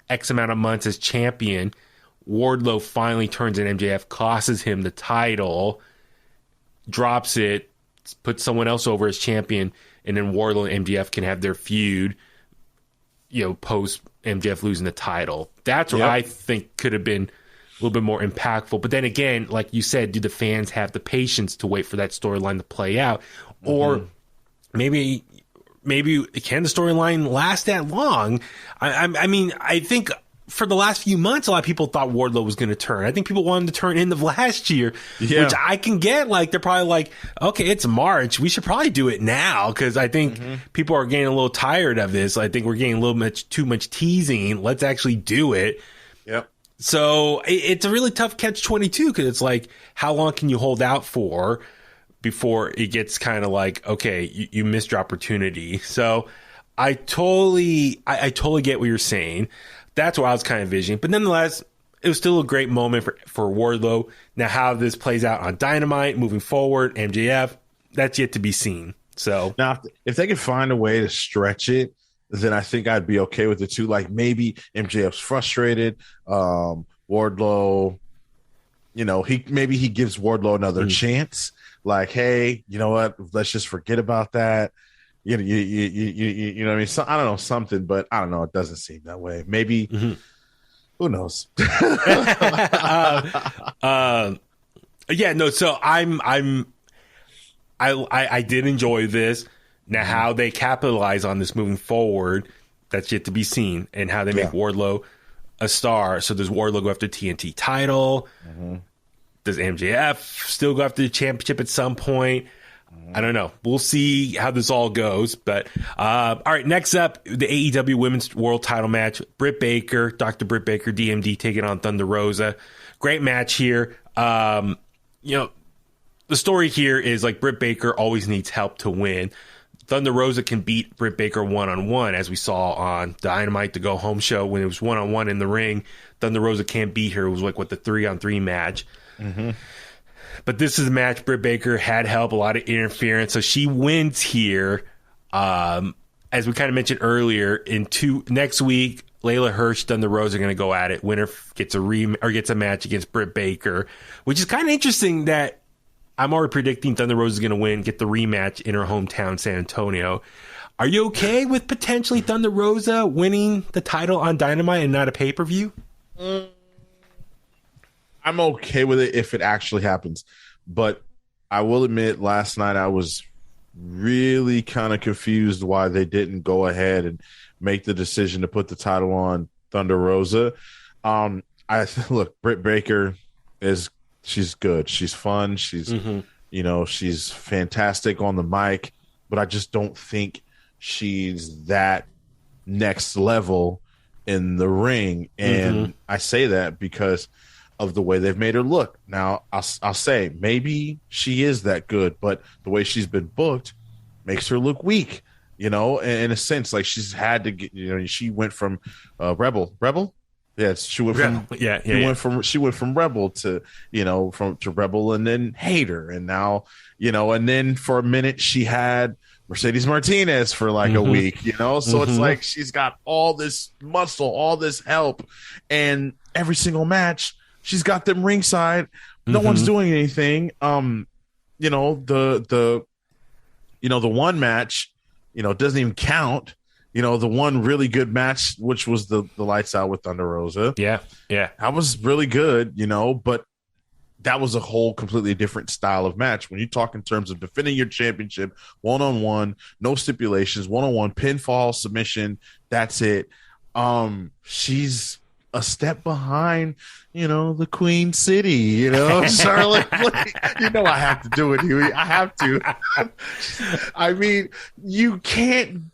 X amount of months as champion, Wardlow finally turns in MJF, costs him the title, drops it, puts someone else over as champion, and then Wardlow and MJF can have their feud, post MJF losing the title. That's what I think could have been a little bit more impactful. But then again, like you said, do the fans have the patience to wait for that storyline to play out? Or maybe can the storyline last that long? I mean, I think for the last few months, a lot of people thought Wardlow was going to turn. I think people wanted to turn end of last year, which I can get. Like, they're probably like, okay, it's March. We should probably do it now, because I think people are getting a little tired of this. I think we're getting a little too much teasing. Let's actually do it. Yep. So it's a really tough catch-22, because it's like, how long can you hold out for before it gets kind of like, okay, you missed your opportunity. So I totally get what you're saying. That's what I was kind of envisioning. But nonetheless, it was still a great moment for Wardlow. Now, how this plays out on Dynamite moving forward, MJF, that's yet to be seen. So now, if they could find a way to stretch it, then I think I'd be okay with it too. Like maybe MJF's frustrated, Wardlow, he gives Wardlow another chance. Like, hey, you know what? Let's just forget about that. You know what I mean? So, I don't know, something, but I don't know. It doesn't seem that way. Maybe, who knows? Yeah, no. So I did enjoy this. Now, how they capitalize on this moving forward, that's yet to be seen, and how they make Wardlow a star. So does Wardlow go after TNT title? Does MJF still go after the championship at some point? I don't know. We'll see how this all goes. But all right, next up, the AEW Women's World Title match. Britt Baker, Dr. Britt Baker, DMD taking on Thunder Rosa. Great match here. The story here is like Britt Baker always needs help to win. Thunder Rosa can beat Britt Baker one-on-one, as we saw on Dynamite, the Go Home show, when it was one-on-one in the ring. Thunder Rosa can't beat her. It was like, the 3-on-3 match. But this is a match Britt Baker had help, a lot of interference. So she wins here. As we kind of mentioned earlier, next week, Layla Hirsch, Thunder Rosa are going to go at it. Winner gets a match against Britt Baker, which is kind of interesting that I'm already predicting Thunder Rosa is going to win, get the rematch in her hometown, San Antonio. Are you okay with potentially Thunder Rosa winning the title on Dynamite and not a pay-per-view? I'm okay with it if it actually happens. But I will admit, last night I was really kind of confused why they didn't go ahead and make the decision to put the title on Thunder Rosa. Look, Britt Baker she's good. She's fun. She's, she's fantastic on the mic, but I just don't think she's that next level in the ring. And I say that because of the way they've made her look. Now, I'll say maybe she is that good, but the way she's been booked makes her look weak, in a sense. Like she's had to get, she went from Rebel. Yes, she went from she went from Rebel to to Rebel, and then Hater, and now and then for a minute she had Mercedes Martinez for like a week, so it's like she's got all this muscle, all this help, and every single match she's got them ringside. No one's doing anything. The one match doesn't even count. The one really good match, which was the Lights Out with Thunder Rosa. Yeah. That was really good, but that was a whole completely different style of match. When you talk in terms of defending your championship, one-on-one, no stipulations, one-on-one, pinfall, submission, that's it. She's a step behind, the Queen City, Charlotte. I have to do it, Huey. I have to. I mean, you can't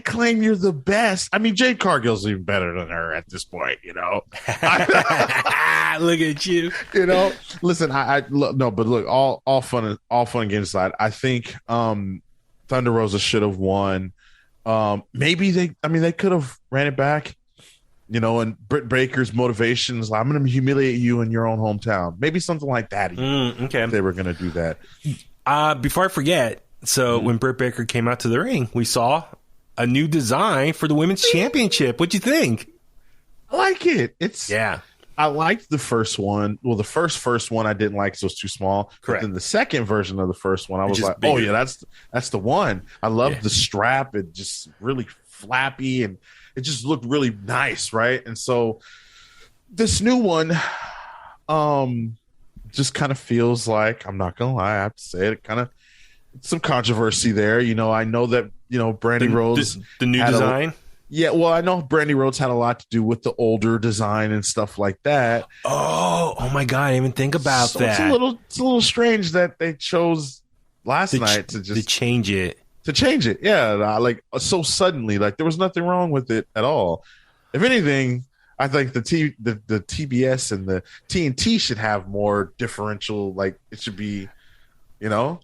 claim you're the best. I mean, Jade Cargill's even better than her at this point, Look at you. Listen, but look, all fun and games aside, I think Thunder Rosa should have won. Maybe they could have ran it back, and Britt Baker's motivation is like, I'm going to humiliate you in your own hometown. Maybe something like that. Okay. If they were going to do that. Before I forget, so when Britt Baker came out to the ring, we saw a new design for the Women's Championship. What'd you think? I like it. I liked the first one. Well, the first one I didn't like because it was too small. Correct. But then the second version of the first one, I was like, bigger. oh yeah, that's the one. I loved the strap. It just really flappy and it just looked really nice, right? And so this new one just kind of feels like, I'm not gonna lie, I have to say it, kind of some controversy there. I know that Brandy Rhodes, the new design. I know Brandy Rhodes had a lot to do with the older design and stuff like that. Oh my God! I didn't even think about that. It's a little strange that they chose last night to change it. Yeah, like so suddenly. Like there was nothing wrong with it at all. If anything, I think the TBS and the TNT should have more differential. Like it should be, Yeah.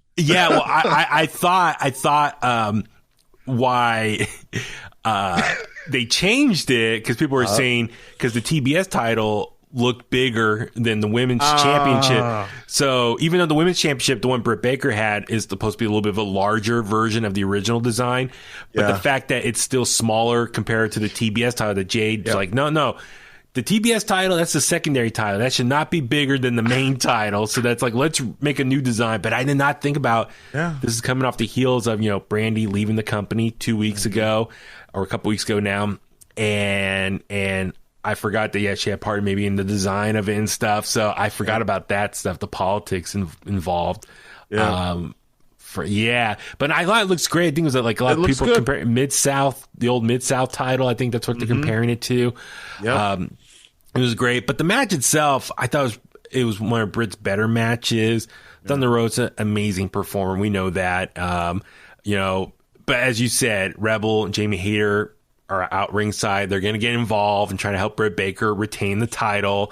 Well, I thought why they changed it because people were saying because the TBS title looked bigger than the women's championship. So even though the women's championship, the one Britt Baker had, is supposed to be a little bit of a larger version of the original design, but the fact that it's still smaller compared to the TBS title, that Jade's like, no. The TBS title, that's the secondary title. That should not be bigger than the main title. So that's like, let's make a new design. But I did not think about this is coming off the heels of, Brandy leaving the company 2 weeks ago, or a couple weeks ago now. And I forgot that, she had part maybe in the design of it and stuff. So I forgot about that stuff, the politics involved. But I thought it looks great. I think it was like a lot of people comparing Mid-South, the old Mid-South title. I think that's what they're comparing it to. It was great. But the match itself, I thought it was one of Britt's better matches. Thunder Rosa, amazing performer. We know that. But as you said, Rebel and Jamie Hayter are out ringside. They're going to get involved and trying to help Britt Baker retain the title.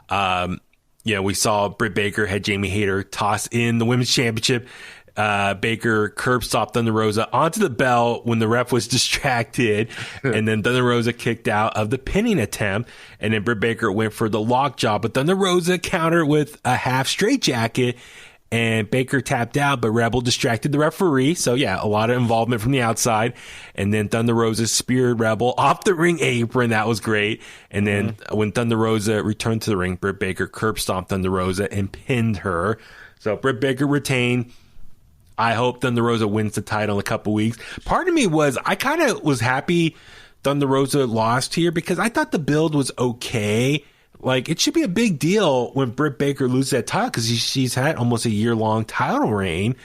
We saw Britt Baker had Jamie Hayter toss in the women's championship. Baker curb stopped Thunder Rosa onto the bell when the ref was distracted, and then Thunder Rosa kicked out of the pinning attempt, and then Britt Baker went for the lockjaw, but Thunder Rosa countered with a half straitjacket, and Baker tapped out, but Rebel distracted the referee. So a lot of involvement from the outside, and then Thunder Rosa speared Rebel off the ring apron. That was great. And then when Thunder Rosa returned to the ring, Britt Baker curb stomped Thunder Rosa and pinned her. So Britt Baker retained. I hope Thunder Rosa wins the title in a couple weeks. Part of me I kind of was happy Thunder Rosa lost here, because I thought the build was okay. Like, it should be a big deal when Britt Baker loses that title, because she's had almost a year-long title reign.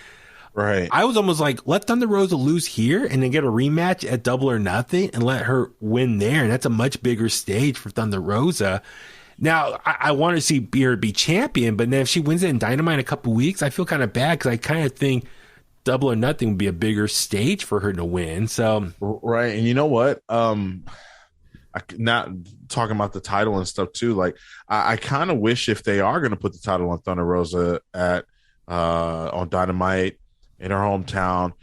Right. I was almost like, let Thunder Rosa lose here and then get a rematch at Double or Nothing and let her win there. And that's a much bigger stage for Thunder Rosa. Now, I want to see her be champion, but then if she wins it in Dynamite in a couple weeks, I feel kind of bad, because I kind of think Double or Nothing would be a bigger stage for her to win. So right, and you know what? Not talking about the title and stuff too. Like, I kind of wish, if they are going to put the title on Thunder Rosa on Dynamite in her hometown,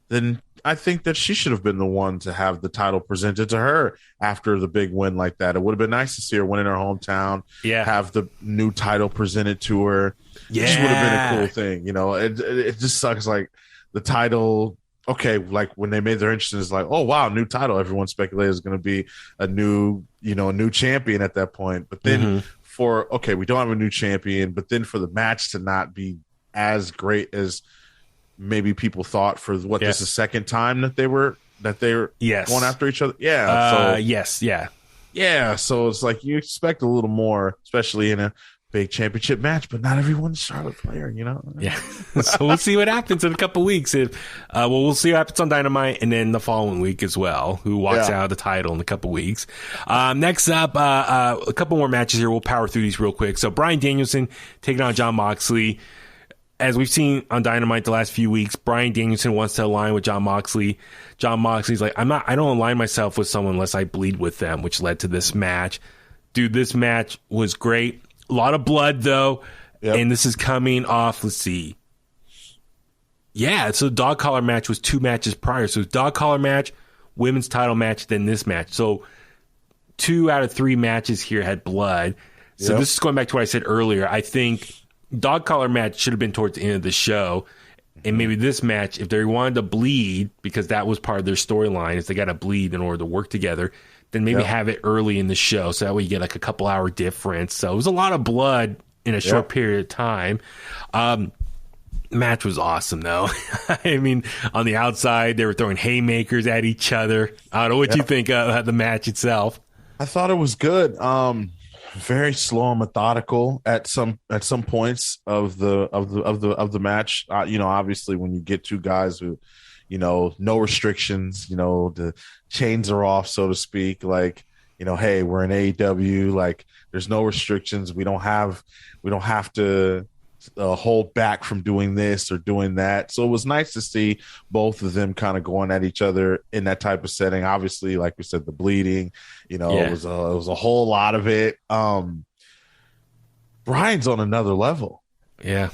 then I think that she should have been the one to have the title presented to her after the big win like that. It would have been nice to see her win in her hometown. Have the new title presented to her. It just would have been a cool thing. It just sucks. Like, the title, okay, like when they made their entrance, it's like, oh wow, new title. Everyone speculated is going to be a new champion at that point. But then we don't have a new champion. But then for the match to not be as great as maybe people thought, for this is the second time that they're going after each other. So it's like, you expect a little more, especially in a big championship match, but not everyone's Charlotte Flair, So we'll see what happens in a couple weeks. We'll see what happens on Dynamite, and then the following week as well, who walks out of the title in a couple weeks. Next up, a couple more matches here. We'll power through these real quick. So Bryan Danielson taking on Jon Moxley. As we've seen on Dynamite the last few weeks, Bryan Danielson wants to align with Jon Moxley. Jon Moxley's like, I don't align myself with someone unless I bleed with them, which led to this match. Dude, this match was great. A lot of blood, though, and this is coming off, let's see. So the dog collar match was 2 matches prior. So dog collar match, women's title match, then this match. So 2 out of 3 matches here had blood. So this is going back to what I said earlier. I think dog collar match should have been towards the end of the show. And maybe this match, if they wanted to bleed, because that was part of their storyline, is they got to bleed in order to work together, then maybe have it early in the show, so that way you get like a couple hour difference. So it was a lot of blood in a short period of time. Match was awesome, though. I mean, on the outside, they were throwing haymakers at each other. I don't know what you think of the match itself. I thought it was good. Very slow and methodical at some points of the match. Obviously, when you get 2 guys who, no restrictions, the chains are off, so to speak. Like, hey, we're in AEW. Like, there's no restrictions. We don't have to hold back from doing this or doing that. So it was nice to see both of them kind of going at each other in that type of setting. Obviously, like we said, the bleeding, it was a whole lot of it. Bryan's on another level. Yeah.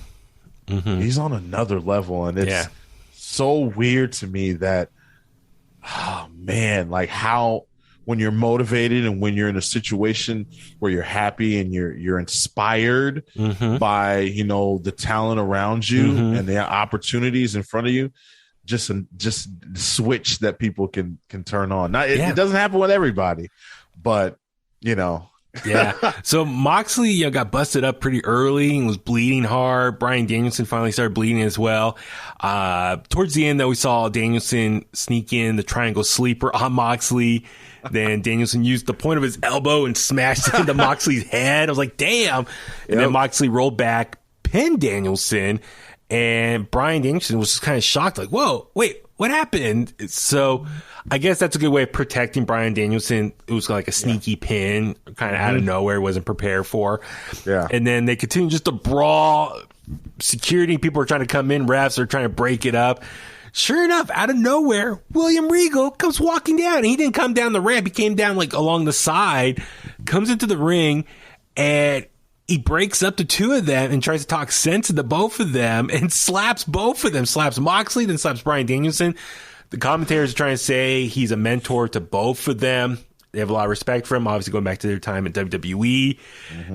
Mm-hmm. He's on another level. And it's so weird to me that, oh man, like how when you're motivated and when you're in a situation where you're happy and you're inspired by, you know, the talent around you and the opportunities in front of you, just switch that people can turn on. Now, it doesn't happen with everybody, but, you know. Yeah. So Moxley, you know, got busted up pretty early and was bleeding hard. Bryan Danielson finally started bleeding as well. Towards the end, though, we saw Danielson sneak in the triangle sleeper on Moxley. Then Danielson used the point of his elbow and smashed it into Moxley's head. I was like, damn. And then Moxley rolled back, pinned Danielson, and Bryan Danielson was just kind of shocked, like, whoa, wait, what happened? So I guess that's a good way of protecting Bryan Danielson. It was like a sneaky pin, kind of out of nowhere, wasn't prepared for. Yeah. And then they continued just to brawl. Security people are trying to come in, refs are trying to break it up. Sure enough, out of nowhere, William Regal comes walking down. He didn't come down the ramp. He came down like along the side, comes into the ring, and he breaks up the two of them and tries to talk sense into both of them and slaps both of them. Slaps Moxley, then slaps Bryan Danielson. The commentators are trying to say he's a mentor to both of them. They have a lot of respect for him, obviously going back to their time at WWE.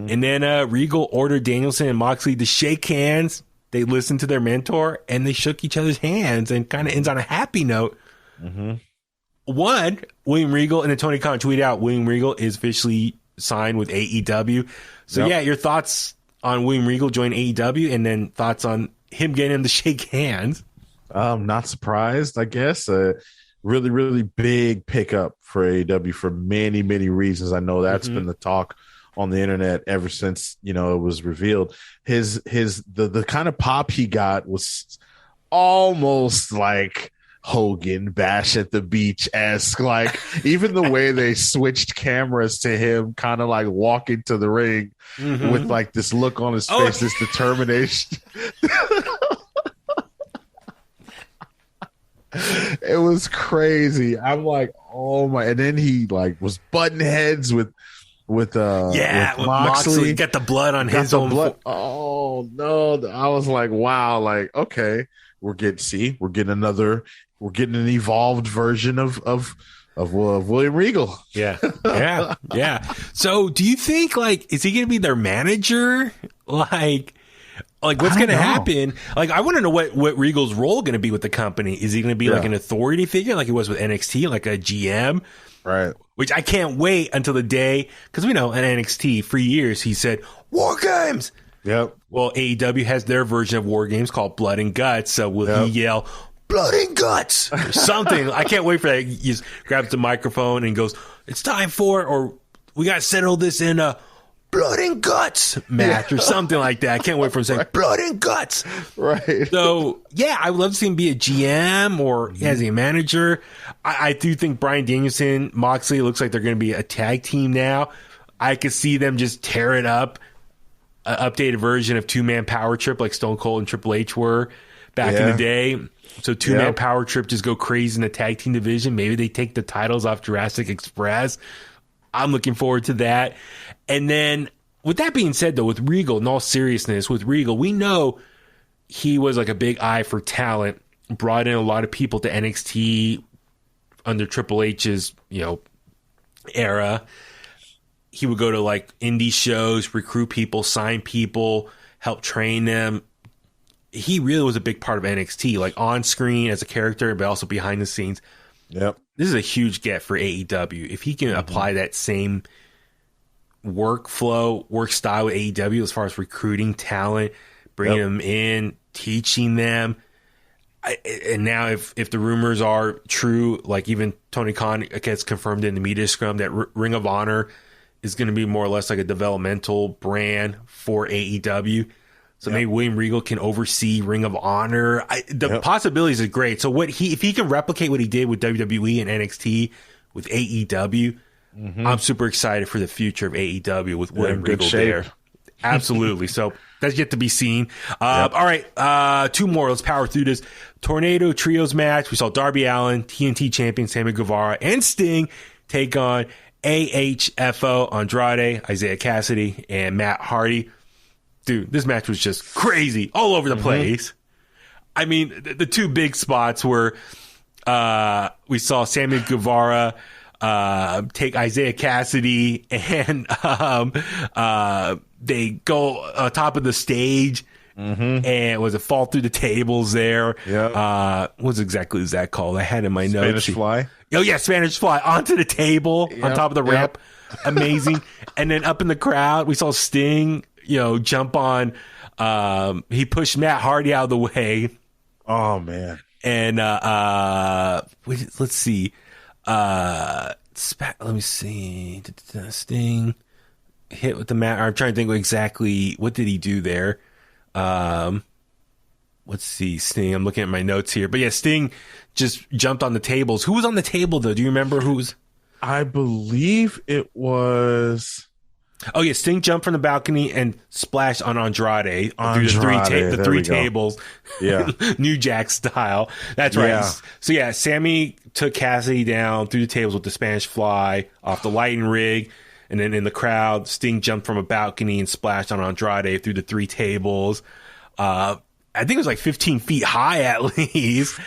And then Regal ordered Danielson and Moxley to shake hands. They listened to their mentor, and they shook each other's hands and kind of ends on a happy note. One, William Regal, and then Tony Khan tweeted out, William Regal is officially signed with AEW. So, yeah, your thoughts on William Regal joining AEW, and then thoughts on him getting him to shake hands. Not surprised, I guess. Really, really big pickup for AEW for many, many reasons. I know that's been the talk on the internet ever since, you know, it was revealed. The kind of pop he got was almost like Hogan Bash at the Beach-esque. Like, even the way they switched cameras to him kind of like walking to the ring with like this look on his face, this determination. It was crazy. I'm like, oh my. And then he like was butting heads with Moxley. Got the blood on his own blood. Oh no. I was like, wow, like, okay, we're getting an evolved version of William Regal. Yeah. So do you think, like, is he gonna be their manager? Like what's going to happen? Like, I want to know what Regal's role going to be with the company. Is he going to be like an authority figure like he was with NXT, like a GM? Right. Which I can't wait until the day, because we know in NXT for years he said, War Games. Yep. Well, AEW has their version of War Games called Blood and Guts. So will he yell, Blood and Guts or something? I can't wait for that. He just grabs the microphone and goes, it's time for, or we got to settle this in a Blood and Guts match or something like that. I can't wait for him to say Blood and Guts. Right. So, yeah, I would love to see him be a GM or as a manager. I do think Bryan Danielson, Moxley, looks like they're going to be a tag team now. I could see them just tear it up, an updated version of two-man power trip like Stone Cold and Triple H were back in the day. So two-man power trip, just go crazy in the tag team division. Maybe they take the titles off Jurassic Express. I'm looking forward to that. And then, with that being said, though, with Regal, in all seriousness, with Regal, we know he was like a big eye for talent, brought in a lot of people to NXT under Triple H's, you know, era. He would go to like indie shows, recruit people, sign people, help train them. He really was a big part of NXT, like on screen as a character, but also behind the scenes. Yep. This is a huge get for AEW. If he can apply that same workflow, work style with AEW as far as recruiting talent, bringing them in, teaching them. And now if the rumors are true, like even Tony Khan gets confirmed in the media scrum that Ring of Honor is going to be more or less like a developmental brand for AEW. So maybe William Regal can oversee Ring of Honor. The possibilities are great. So if he can replicate what he did with WWE and NXT with AEW, I'm super excited for the future of AEW with William Regal there. Absolutely. So that's yet to be seen. All right. Two more. Let's power through this. Tornado Trios match. We saw Darby Allin, TNT champion Sammy Guevara, and Sting take on AHFO Andrade, Isaiah Cassidy, and Matt Hardy. Dude, this match was just crazy all over the place. I mean, the two big spots were we saw Sammy Guevara take Isaiah Cassidy and they go on top of the stage. And was it fall through the tables there? Yeah. What exactly is that called? I had it in my notes. Spanish Fly. Oh yeah, Spanish Fly onto the table on top of the ramp. Amazing. And then up in the crowd, we saw Sting, jump on. He pushed Matt Hardy out of the way. Oh man. And let's see. Let me see. Sting hit with the mat. I'm trying to think exactly what did he do there. Let's see, Sting. I'm looking at my notes here, but yeah, Sting just jumped on the tables. Who was on the table though? Do you remember who's? I believe it was. Oh yeah, Sting jumped from the balcony and splashed on Andrade through the three tables. Yeah, New Jack style. That's right. Yeah. So yeah, Sammy took Cassidy down through the tables with the Spanish Fly off the lighting rig. And then in the crowd, Sting jumped from a balcony and splashed on Andrade through the three tables. I think it was like 15 feet high at least.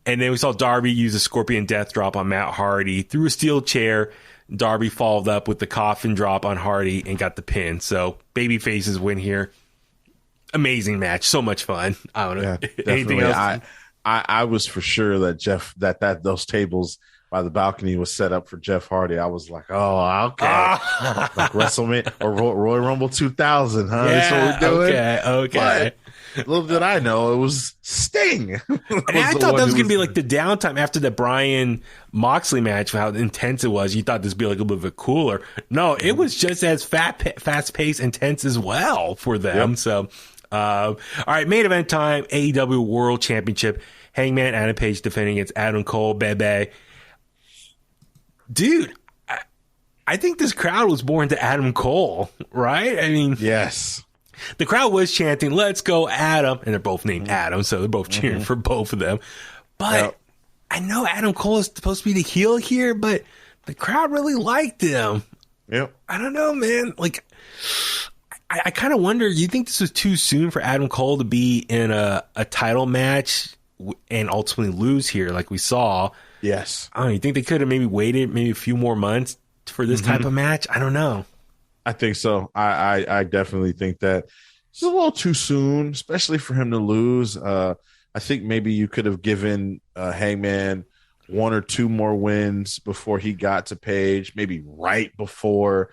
And then we saw Darby use a Scorpion Death Drop on Matt Hardy through a steel chair. Darby followed up with the Coffin Drop on Hardy and got the pin. So baby faces win here. Amazing match. So much fun. I don't know. Yeah, anything else? I was for sure that those tables by the balcony was set up for Jeff Hardy. I was like, oh, okay. Like WrestleMania or Royal Rumble 2000, huh? Yeah, that's what we're doing. Okay. But little did I know it was Sting. And I thought that was going to be like the downtime after the Bryan Moxley match, how intense it was. You thought this would be like a little bit cooler. No, it was just as fast paced, intense as well for them. Yep. So, all right, main event time, AEW World Championship. Hangman Adam Page defending against Adam Cole, Bebe. Dude, I think this crowd was born to Adam Cole, right? I mean, yes. The crowd was chanting, "Let's go, Adam." And they're both named Adam, so they're both cheering for both of them. But I know Adam Cole is supposed to be the heel here, but the crowd really liked him. Yep. I don't know, man. Like, I kind of wonder, do you think this was too soon for Adam Cole to be in a title match and ultimately lose here like we saw? Yes. I don't know. You think they could have maybe waited maybe a few more months for this type of match? I don't know. I think so. I definitely think that it's a little too soon, especially for him to lose. I think maybe you could have given Hangman one or two more wins before he got to Page, maybe right before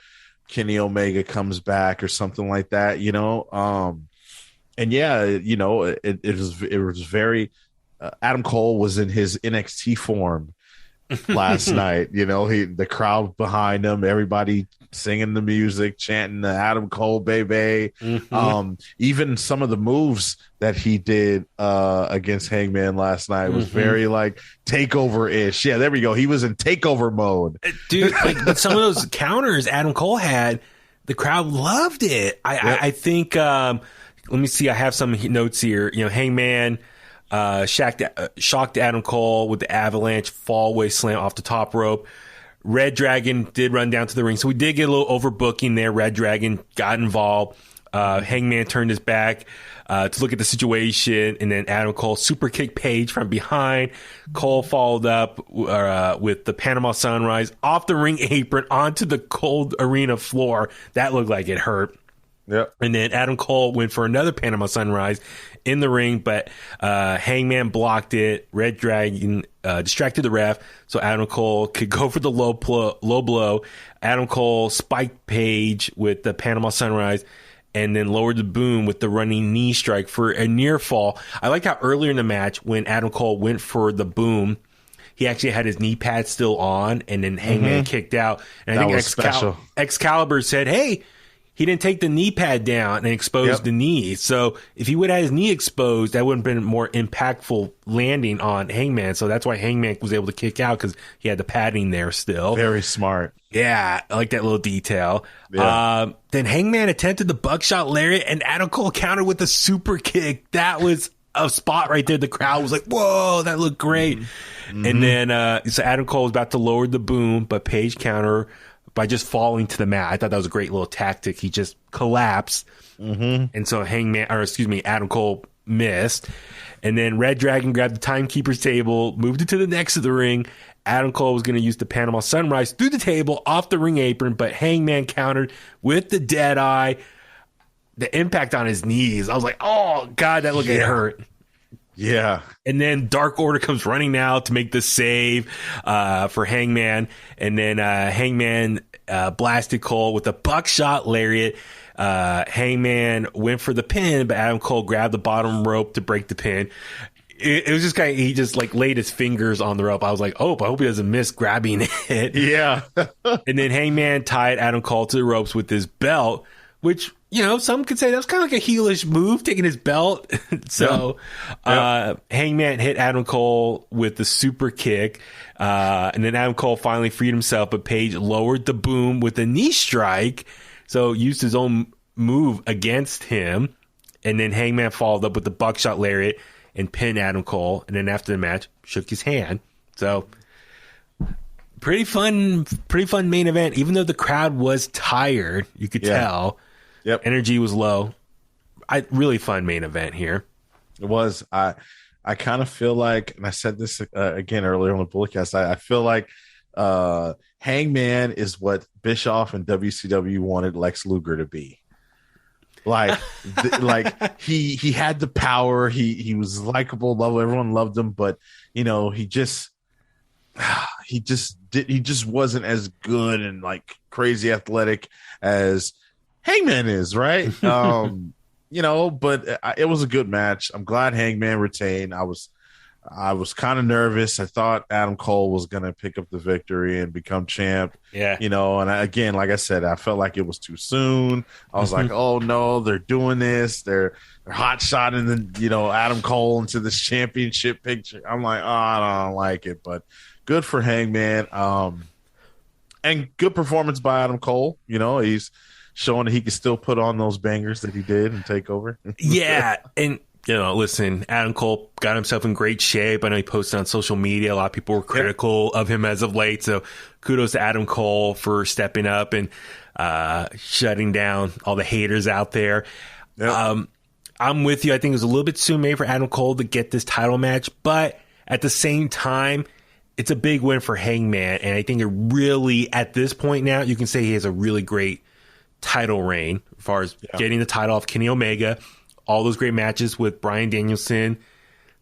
Kenny Omega comes back or something like that, and yeah, it was very Adam Cole was in his NXT form last night. The crowd behind him, everybody singing the music, chanting the Adam Cole baby. Even some of the moves that he did against Hangman last night was very like takeover-ish. Yeah, there we go. He was in takeover mode. Dude, but some of those counters Adam Cole had, the crowd loved it. I think, let me see, I have some notes here. Hangman shocked Adam Cole with the avalanche fallaway slam off the top rope. Red Dragon did run down to the ring, so we did get a little overbooking there. Red Dragon got involved. Hangman turned his back to look at the situation, and then Adam Cole super kicked Page from behind. Cole followed up with the Panama Sunrise off the ring apron onto the cold arena floor. That looked like it hurt. Yep. And then Adam Cole went for another Panama Sunrise in the ring, but Hangman blocked it. Red Dragon distracted the ref, so Adam Cole could go for the low blow. Adam Cole spiked Page with the Panama Sunrise and then lowered the boom with the running knee strike for a near fall. I like how earlier in the match when Adam Cole went for the boom, he actually had his knee pad still on, and then Hangman kicked out. And I think Excalibur said, hey, he didn't take the knee pad down and expose the knee. So if he would have had his knee exposed, that would have been a more impactful landing on Hangman. So that's why Hangman was able to kick out, because he had the padding there still. Very smart. Yeah, I like that little detail. Yeah. Then Hangman attempted the buckshot lariat, and Adam Cole countered with a super kick. That was a spot right there. The crowd was like, whoa, that looked great. And then so Adam Cole was about to lower the boom, but Page counter by just falling to the mat. I thought that was a great little tactic. He just collapsed. And so Adam Cole missed. And then Red Dragon grabbed the timekeeper's table, moved it to the next of the ring. Adam Cole was going to use the Panama Sunrise through the table off the ring apron, but Hangman countered with the Deadeye. The impact on his knees, I was like, oh, God, that looked like it hurt. Yeah. And then Dark Order comes running now to make the save for Hangman. And then Hangman blasted Cole with a buckshot lariat. Hangman went for the pin, but Adam Cole grabbed the bottom rope to break the pin. It was just he just like laid his fingers on the rope. I was like, oh, I hope he doesn't miss grabbing it. Yeah. And then Hangman tied Adam Cole to the ropes with his belt, which, you know, some could say that was kind of like a heelish move, taking his belt. So Hangman hit Adam Cole with the super kick. And then Adam Cole finally freed himself, but Page lowered the boom with a knee strike. So used his own move against him. And then Hangman followed up with the buckshot lariat and pinned Adam Cole. And then after the match, shook his hand. So pretty fun main event. Even though the crowd was tired, you could tell. Yep. Energy was low. Really fun main event here. It was. I kind of feel like, and I said this again earlier on the Bulletcast, I feel like Hangman is what Bischoff and WCW wanted Lex Luger to be. Like, he had the power. He was likable, lovable. Everyone loved him, but you know, he just wasn't as good and like crazy athletic as Hangman is, right? You know, but it was a good match. I'm glad Hangman retained. I was kind of nervous. I thought Adam Cole was going to pick up the victory and become champ. Yeah. You know, and again, like I said, I felt like it was too soon. I was like, oh no, they're doing this. They're hot shotting Adam Cole into this championship picture. I'm like, oh, I don't like it, but good for Hangman. And good performance by Adam Cole. You know, he's showing that he can still put on those bangers that he did and take over. Yeah. And, you know, listen, Adam Cole got himself in great shape. I know he posted on social media. A lot of people were critical of him as of late. So kudos to Adam Cole for stepping up and shutting down all the haters out there. Yep. I'm with you. I think it was a little bit soon made for Adam Cole to get this title match. But at the same time, it's a big win for Hangman. And I think it really, at this point now, you can say he has a really great title reign as far as getting the title off Kenny Omega, all those great matches with Bryan Danielson,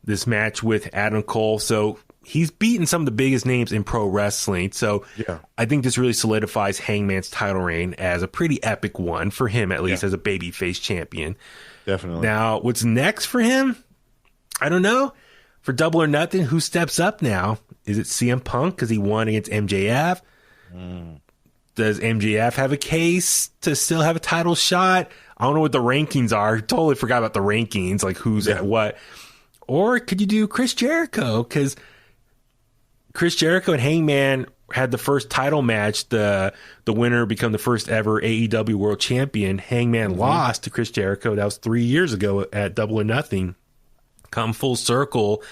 this match with Adam Cole. So he's beaten some of the biggest names in pro wrestling. So I think this really solidifies Hangman's title reign as a pretty epic one for him, at least as a babyface champion. Definitely. Now, what's next for him? I don't know. For Double or Nothing, who steps up now? Is it CM Punk because he won against MJF? Does MJF have a case to still have a title shot? I don't know what the rankings are. Totally forgot about the rankings, like who's at what. Or could you do Chris Jericho? Because Chris Jericho and Hangman had the first title match. The winner become the first ever AEW World Champion. Hangman lost to Chris Jericho. That was 3 years ago at Double or Nothing. Come full circle.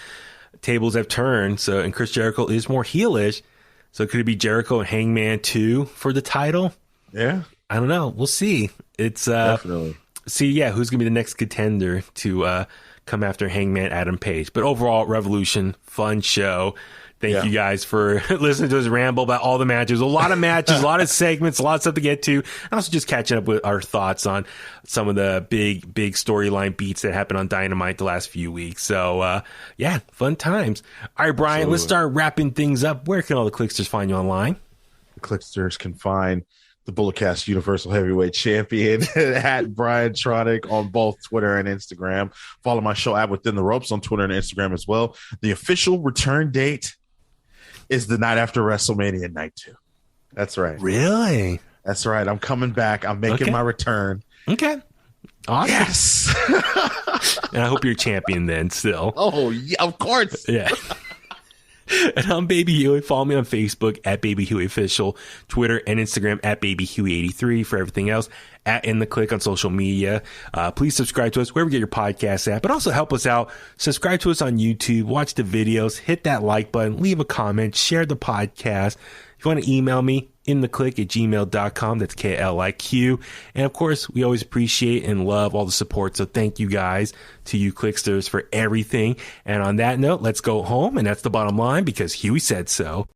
Tables have turned. So, and Chris Jericho is more heelish. So could it be Jericho and Hangman 2 for the title? Yeah. I don't know. We'll see. It's definitely. See, who's going to be the next contender to come after Hangman Adam Page. But overall, Revolution, fun show. Thank you guys for listening to us ramble about all the matches. A lot of matches, a lot of segments, a lot of stuff to get to. And also just catching up with our thoughts on some of the big storyline beats that happened on Dynamite the last few weeks. So, fun times. All right, Brian, let's start wrapping things up. Where can all the Kliqsters find you online? The Kliqsters can find the Bulletcast Universal Heavyweight Champion at BrianTronic on both Twitter and Instagram. Follow my show at Within the Ropes on Twitter and Instagram as well. The official return date is the night after WrestleMania Night 2. That's right. Really? That's right. I'm coming back. I'm making my return. Okay. Awesome. Yes. And I hope you're champion then still. Oh, yeah, of course. Yeah. And I'm Baby Huey. Follow me on Facebook at Baby Huey Official, Twitter and Instagram at Baby Huey 83 for everything else. at In The Kliq on social media. Please subscribe to us wherever you get your podcasts at, but also help us out. Subscribe to us on YouTube, watch the videos, hit that like button, leave a comment, share the podcast. If you want to email me, inthekliq@gmail.com. That's KLIQ. And of course, we always appreciate and love all the support. So thank you guys to you Kliqsters for everything. And on that note, let's go home. And that's the bottom line because Huey said so.